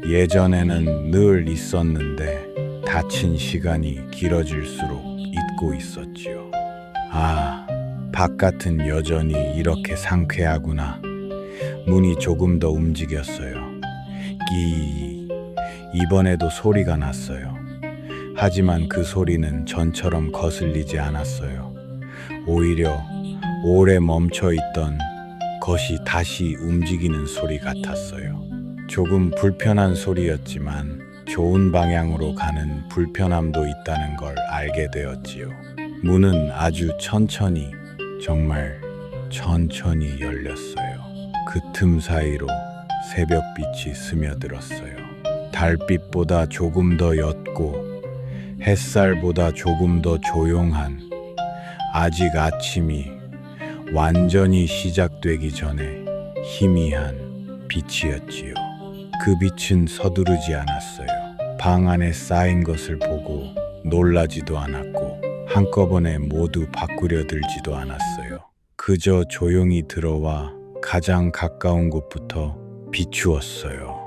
예전에는 늘 있었는데 닫힌 시간이 길어질수록 잊고 있었지요. 아, 바깥은 여전히 이렇게 상쾌하구나. 문이 조금 더 움직였어요. 이번에도 소리가 났어요. 하지만 그 소리는 전처럼 거슬리지 않았어요. 오히려 오래 멈춰 있던 것이 다시 움직이는 소리 같았어요. 조금 불편한 소리였지만 좋은 방향으로 가는 불편함도 있다는 걸 알게 되었지요. 문은 아주 천천히, 정말 천천히 열렸어요. 그 틈 사이로 새벽빛이 스며들었어요. 달빛보다 조금 더 옅고 햇살보다 조금 더 조용한, 아직 아침이 완전히 시작되기 전에 희미한 빛이었지요. 그 빛은 서두르지 않았어요. 방 안에 쌓인 것을 보고 놀라지도 않았고 한꺼번에 모두 바꾸려 들지도 않았어요. 그저 조용히 들어와 가장 가까운 곳부터 비추었어요.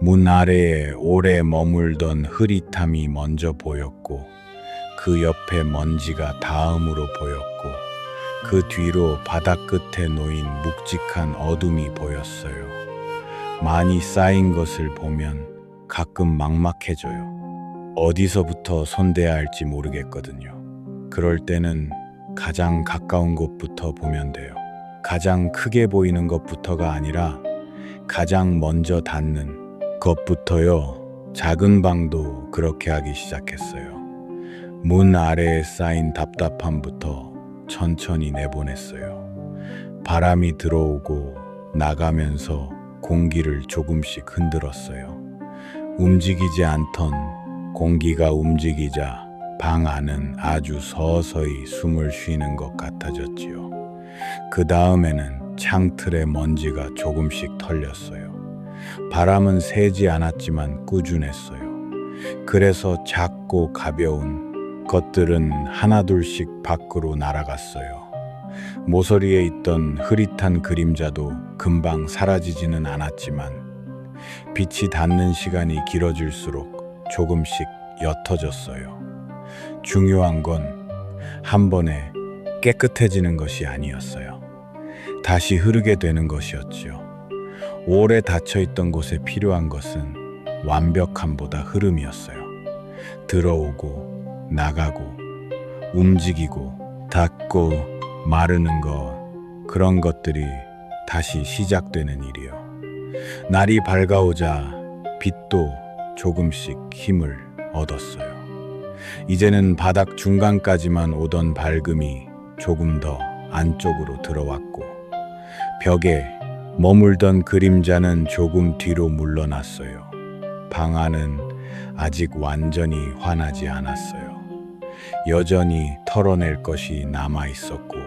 문 아래에 오래 머물던 흐릿함이 먼저 보였고 그 옆에 먼지가 다음으로 보였고 그 뒤로 바닥 끝에 놓인 묵직한 어둠이 보였어요. 많이 쌓인 것을 보면 가끔 막막해져요. 어디서부터 손대야 할지 모르겠거든요. 그럴 때는 가장 가까운 곳부터 보면 돼요. 가장 크게 보이는 것부터가 아니라 가장 먼저 닿는 것부터요. 작은 방도 그렇게 하기 시작했어요. 문 아래에 쌓인 답답함부터 천천히 내보냈어요. 바람이 들어오고 나가면서 공기를 조금씩 흔들었어요. 움직이지 않던 공기가 움직이자 방 안은 아주 서서히 숨을 쉬는 것 같아졌지요. 그 다음에는 창틀에 먼지가 조금씩 털렸어요. 바람은 세지 않았지만 꾸준했어요. 그래서 작고 가벼운 것들은 하나둘씩 밖으로 날아갔어요. 모서리에 있던 흐릿한 그림자도 금방 사라지지는 않았지만 빛이 닿는 시간이 길어질수록 조금씩 옅어졌어요. 중요한 건 한 번에 깨끗해지는 것이 아니었어요. 다시 흐르게 되는 것이었지요. 오래 닫혀있던 곳에 필요한 것은 완벽함보다 흐름이었어요. 들어오고 나가고 움직이고 닫고 마르는 것, 그런 것들이 다시 시작되는 일이요. 날이 밝아오자 빛도 조금씩 힘을 얻었어요. 이제는 바닥 중간까지만 오던 밝음이 조금 더 안쪽으로 들어왔고 벽에 머물던 그림자는 조금 뒤로 물러났어요. 방 안은 아직 완전히 환하지 않았어요. 여전히 털어낼 것이 남아 있었고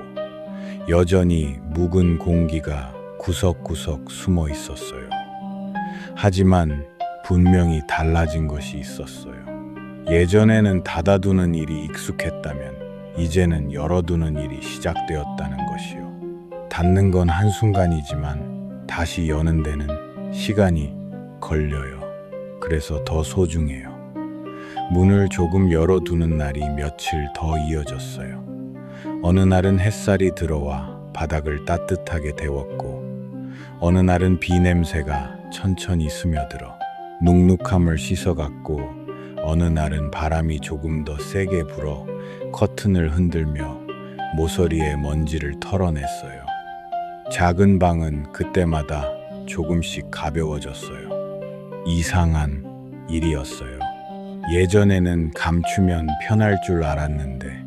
여전히 묵은 공기가 구석구석 숨어 있었어요. 하지만 분명히 달라진 것이 있었어요. 예전에는 닫아두는 일이 익숙했다면 이제는 열어두는 일이 시작되었다는 것이요. 닫는 건 한순간이지만 다시 여는 데는 시간이 걸려요. 그래서 더 소중해요. 문을 조금 열어두는 날이 며칠 더 이어졌어요. 어느 날은 햇살이 들어와 바닥을 따뜻하게 데웠고 어느 날은 비 냄새가 천천히 스며들어 눅눅함을 씻어갔고 어느 날은 바람이 조금 더 세게 불어 커튼을 흔들며 모서리에 먼지를 털어냈어요. 작은 방은 그때마다 조금씩 가벼워졌어요. 이상한 일이었어요. 예전에는 감추면 편할 줄 알았는데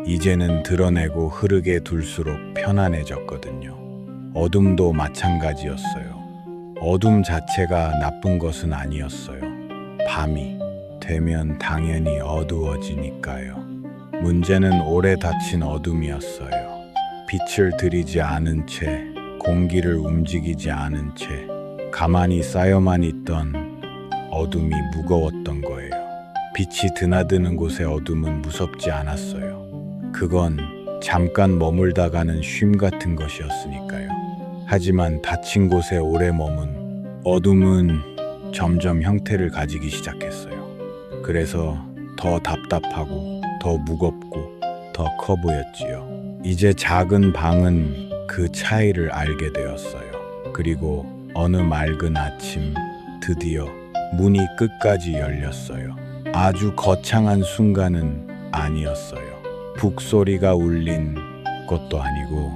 이제는 드러내고 흐르게 둘수록 편안해졌거든요. 어둠도 마찬가지였어요. 어둠 자체가 나쁜 것은 아니었어요. 밤이 되면 당연히 어두워지니까요. 문제는 오래 닫힌 어둠이었어요. 빛을 들이지 않은 채, 공기를 움직이지 않은 채, 가만히 쌓여만 있던 어둠이 무거웠던 거예요. 빛이 드나드는 곳의 어둠은 무섭지 않았어요. 그건 잠깐 머물다 가는 쉼 같은 것이었으니까요. 하지만 닫힌 곳에 오래 머문 어둠은 점점 형태를 가지기 시작했어요. 그래서 더 답답하고 더 무겁고 더 커 보였지요. 이제 작은 방은 그 차이를 알게 되었어요. 그리고 어느 맑은 아침 드디어 문이 끝까지 열렸어요. 아주 거창한 순간은 아니었어요. 북소리가 울린 것도 아니고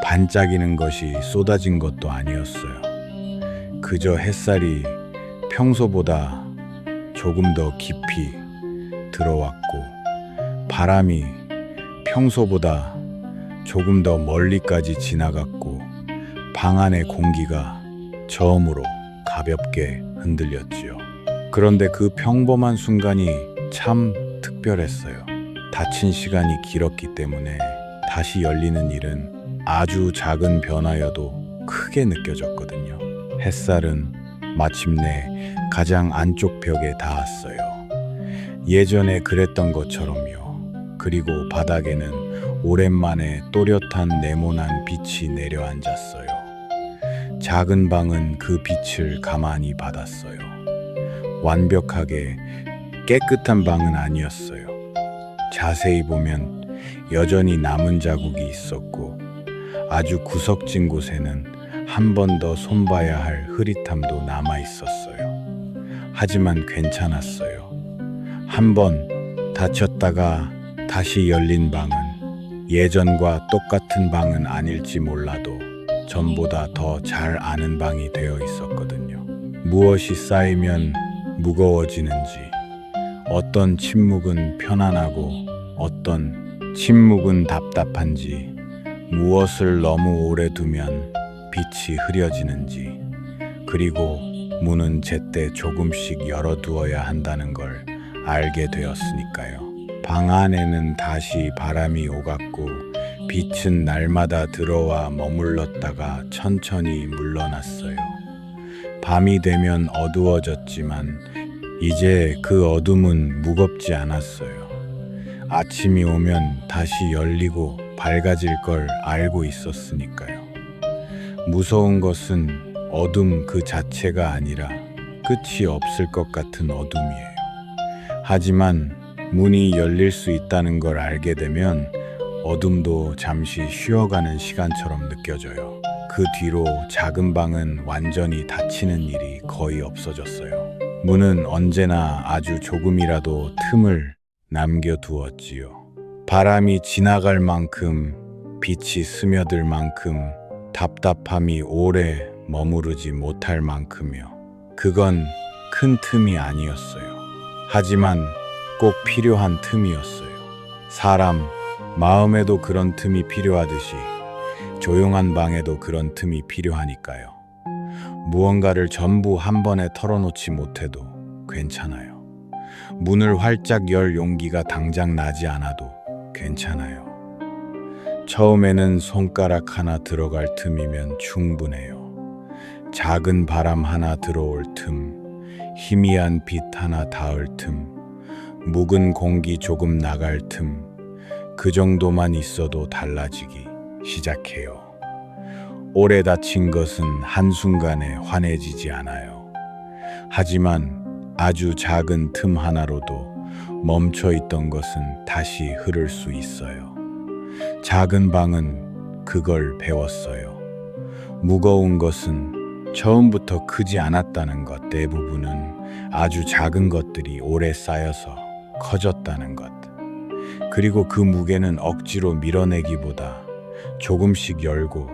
반짝이는 것이 쏟아진 것도 아니었어요. 그저 햇살이 평소보다 조금 더 깊이 들어왔고 바람이 평소보다 조금 더 멀리까지 지나갔고 방 안의 공기가 처음으로 가볍게 흔들렸지요. 그런데 그 평범한 순간이 참 특별했어요. 닫힌 시간이 길었기 때문에 다시 열리는 일은 아주 작은 변화여도 크게 느껴졌거든요. 햇살은 마침내 가장 안쪽 벽에 닿았어요. 예전에 그랬던 것처럼요. 그리고 바닥에는 오랜만에 또렷한 네모난 빛이 내려앉았어요. 작은 방은 그 빛을 가만히 받았어요. 완벽하게 깨끗한 방은 아니었어요. 자세히 보면 여전히 남은 자국이 있었고 아주 구석진 곳에는 한 번 더 손봐야 할 흐릿함도 남아 있었어요. 하지만 괜찮았어요. 한 번 닫혔다가 다시 열린 방은 예전과 똑같은 방은 아닐지 몰라도 전보다 더 잘 아는 방이 되어 있었거든요. 무엇이 쌓이면 무거워지는지, 어떤 침묵은 편안하고 어떤 침묵은 답답한지, 무엇을 너무 오래 두면 빛이 흐려지는지, 그리고 문은 제때 조금씩 열어두어야 한다는 걸 알게 되었으니까요. 방 안에는 다시 바람이 오갔고 빛은 날마다 들어와 머물렀다가 천천히 물러났어요. 밤이 되면 어두워졌지만 이제 그 어둠은 무겁지 않았어요. 아침이 오면 다시 열리고 밝아질 걸 알고 있었으니까요. 무서운 것은 어둠 그 자체가 아니라 끝이 없을 것 같은 어둠이에요. 하지만 문이 열릴 수 있다는 걸 알게 되면 어둠도 잠시 쉬어가는 시간처럼 느껴져요. 그 뒤로 작은 방은 완전히 닫히는 일이 거의 없어졌어요. 문은 언제나 아주 조금이라도 틈을 남겨두었지요. 바람이 지나갈 만큼, 빛이 스며들 만큼, 답답함이 오래 머무르지 못할 만큼요. 그건 큰 틈이 아니었어요. 하지만 꼭 필요한 틈이었어요. 사람 마음에도 그런 틈이 필요하듯이 조용한 방에도 그런 틈이 필요하니까요. 무언가를 전부 한 번에 털어놓지 못해도 괜찮아요. 문을 활짝 열 용기가 당장 나지 않아도 괜찮아요. 처음에는 손가락 하나 들어갈 틈이면 충분해요. 작은 바람 하나 들어올 틈, 희미한 빛 하나 닿을 틈, 묵은 공기 조금 나갈 틈, 그 정도만 있어도 달라지기 시작해요. 오래 닫힌 것은 한순간에 환해지지 않아요. 하지만 아주 작은 틈 하나로도 멈춰 있던 것은 다시 흐를 수 있어요. 작은 방은 그걸 배웠어요. 무거운 것은 처음부터 크지 않았다는 것, 대부분은 아주 작은 것들이 오래 쌓여서 커졌다는 것. 그리고 그 무게는 억지로 밀어내기보다 조금씩 열고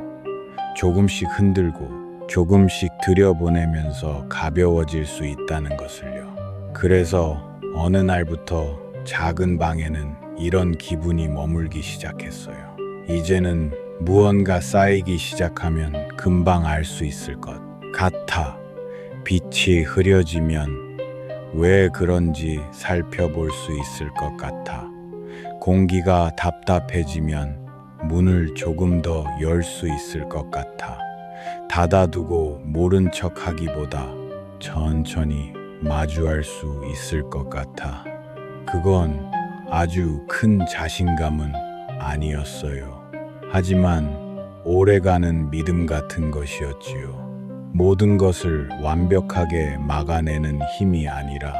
조금씩 흔들고 조금씩 들여보내면서 가벼워질 수 있다는 것을요. 그래서 어느 날부터 작은 방에는 이런 기분이 머물기 시작했어요. 이제는 무언가 쌓이기 시작하면 금방 알 수 있을 것 같아. 빛이 흐려지면 왜 그런지 살펴볼 수 있을 것 같아. 공기가 답답해지면 문을 조금 더 열 수 있을 것 같아. 닫아두고 모른 척 하기보다 천천히 마주할 수 있을 것 같아. 그건 아주 큰 자신감은 아니었어요. 하지만 오래가는 믿음 같은 것이었지요. 모든 것을 완벽하게 막아내는 힘이 아니라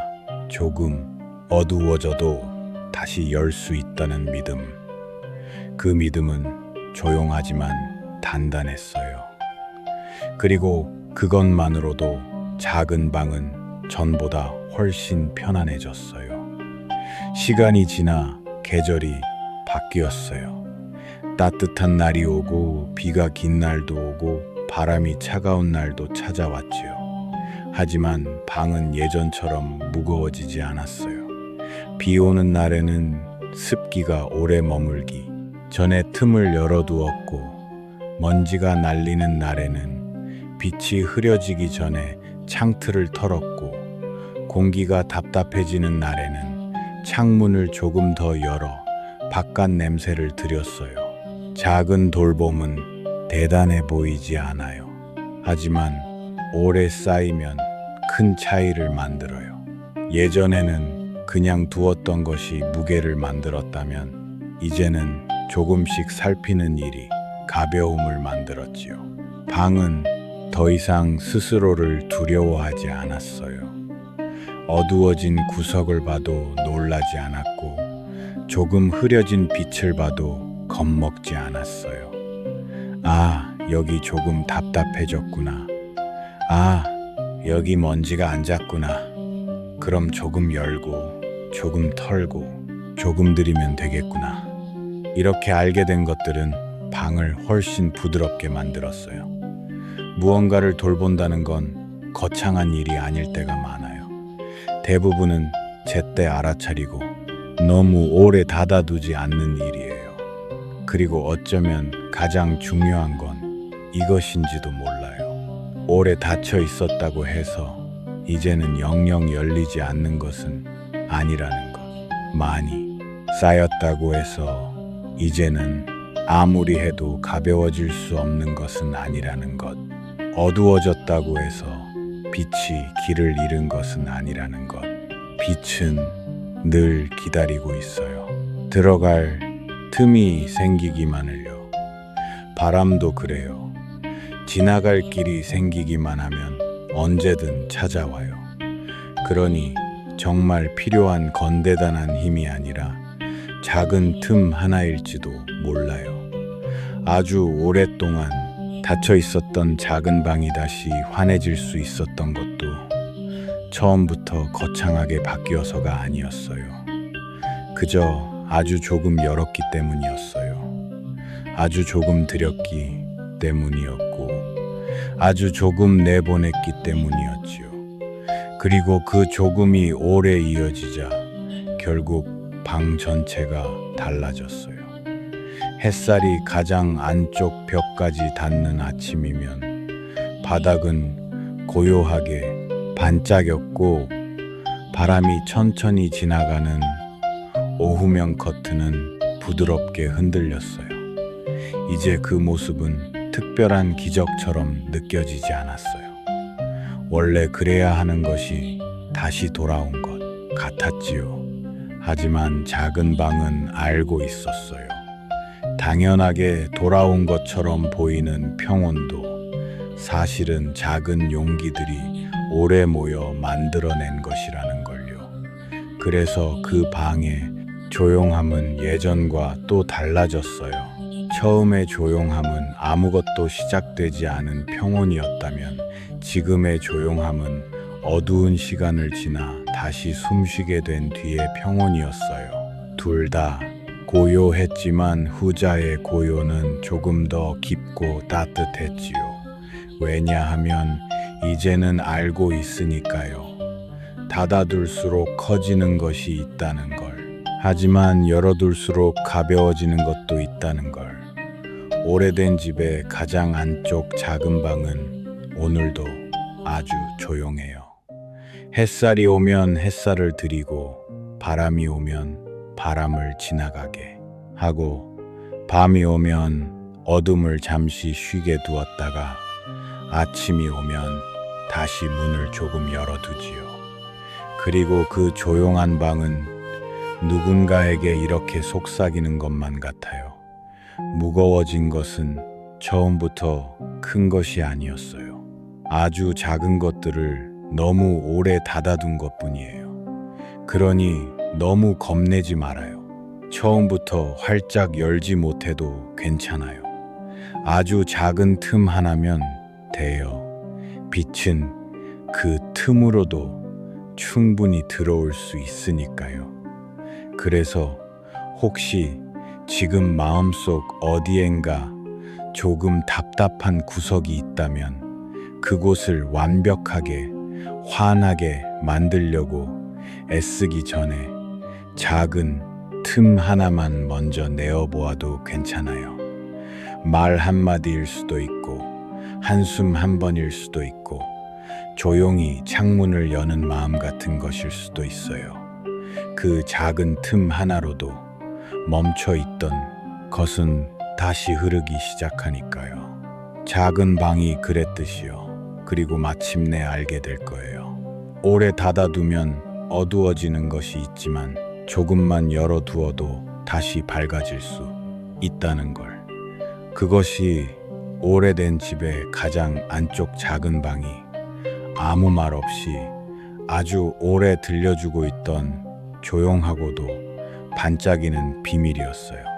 조금 어두워져도 다시 열 수 있다는 믿음. 그 믿음은 조용하지만 단단했어요. 그리고 그것만으로도 작은 방은 전보다 훨씬 편안해졌어요. 시간이 지나 계절이 바뀌었어요. 따뜻한 날이 오고 비가 긴 날도 오고 바람이 차가운 날도 찾아왔지요. 하지만 방은 예전처럼 무거워지지 않았어요. 비 오는 날에는 습기가 오래 머물기 전에 틈을 열어두었고, 먼지가 날리는 날에는 빛이 흐려지기 전에 창틀을 털었고, 공기가 답답해지는 날에는 창문을 조금 더 열어 바깥 냄새를 들였어요. 작은 돌봄은 대단해 보이지 않아요. 하지만 오래 쌓이면 큰 차이를 만들어요. 예전에는 그냥 두었던 것이 무게를 만들었다면 이제는 조금씩 살피는 일이 가벼움을 만들었지요. 방은 더 이상 스스로를 두려워하지 않았어요. 어두워진 구석을 봐도 놀라지 않았고, 조금 흐려진 빛을 봐도 겁먹지 않았어요. 아, 여기 조금 답답해졌구나. 아, 여기 먼지가 앉았구나. 그럼 조금 열고, 조금 털고, 조금 들이면 되겠구나. 이렇게 알게 된 것들은 방을 훨씬 부드럽게 만들었어요. 무언가를 돌본다는 건 거창한 일이 아닐 때가 많아요. 대부분은 제때 알아차리고 너무 오래 닫아두지 않는 일이에요. 그리고 어쩌면 가장 중요한 건 이것인지도 몰라요. 오래 닫혀 있었다고 해서 이제는 영영 열리지 않는 것은 아니라는 것. 많이 쌓였다고 해서 이제는 아무리 해도 가벼워질 수 없는 것은 아니라는 것. 어두워졌다고 해서 빛이 길을 잃은 것은 아니라는 것. 빛은 늘 기다리고 있어요. 들어갈 틈이 생기기만을요. 바람도 그래요. 지나갈 길이 생기기만 하면 언제든 찾아와요. 그러니 정말 필요한 건대단한 힘이 아니라 작은 틈 하나일지도 몰라요. 아주 오랫동안 닫혀 있었던 작은 방이 다시 환해질 수 있었던 것도 처음부터 거창하게 바뀌어서가 아니었어요. 그저 아주 조금 열었기 때문이었어요. 아주 조금 들였기 때문이었고, 아주 조금 내보냈기 때문이었지요. 그리고 그 조금이 오래 이어지자 결국 방 전체가 달라졌어요. 햇살이 가장 안쪽 벽까지 닿는 아침이면 바닥은 고요하게 반짝였고, 바람이 천천히 지나가는 오후면 커튼은 부드럽게 흔들렸어요. 이제 그 모습은 특별한 기적처럼 느껴지지 않았어요. 원래 그래야 하는 것이 다시 돌아온 것 같았지요. 하지만 작은 방은 알고 있었어요. 당연하게 돌아온 것처럼 보이는 평온도 사실은 작은 용기들이 오래 모여 만들어낸 것이라는 걸요. 그래서 그 방의 조용함은 예전과 또 달라졌어요. 처음의 조용함은 아무것도 시작되지 않은 평온이었다면, 지금의 조용함은 어두운 시간을 지나 다시 숨쉬게 된 뒤의 평온이었어요. 둘 다 고요했지만 후자의 고요는 조금 더 깊고 따뜻했지요. 왜냐하면 이제는 알고 있으니까요. 닫아둘수록 커지는 것이 있다는 걸. 하지만 열어둘수록 가벼워지는 것도 있다는 걸. 오래된 집의 가장 안쪽 작은 방은 오늘도 아주 조용해요. 햇살이 오면 햇살을 드리고, 바람이 오면 바람을 지나가게 하고, 밤이 오면 어둠을 잠시 쉬게 두었다가 아침이 오면 다시 문을 조금 열어두지요. 그리고 그 조용한 방은 누군가에게 이렇게 속삭이는 것만 같아요. 무거워진 것은 처음부터 큰 것이 아니었어요. 아주 작은 것들을 너무 오래 닫아둔 것뿐이에요. 그러니 너무 겁내지 말아요. 처음부터 활짝 열지 못해도 괜찮아요. 아주 작은 틈 하나면 돼요. 빛은 그 틈으로도 충분히 들어올 수 있으니까요. 그래서 혹시 지금 마음속 어디엔가 조금 답답한 구석이 있다면 그곳을 완벽하게 환하게 만들려고 애쓰기 전에 작은 틈 하나만 먼저 내어보아도 괜찮아요. 말 한마디일 수도 있고, 한숨 한 번일 수도 있고, 조용히 창문을 여는 마음 같은 것일 수도 있어요. 그 작은 틈 하나로도 멈춰 있던 것은 다시 흐르기 시작하니까요. 작은 방이 그랬듯이요. 그리고 마침내 알게 될 거예요. 오래 닫아두면 어두워지는 것이 있지만 조금만 열어두어도 다시 밝아질 수 있다는 걸. 그것이 오래된 집의 가장 안쪽 작은 방이 아무 말 없이 아주 오래 들려주고 있던 조용하고도 반짝이는 비밀이었어요.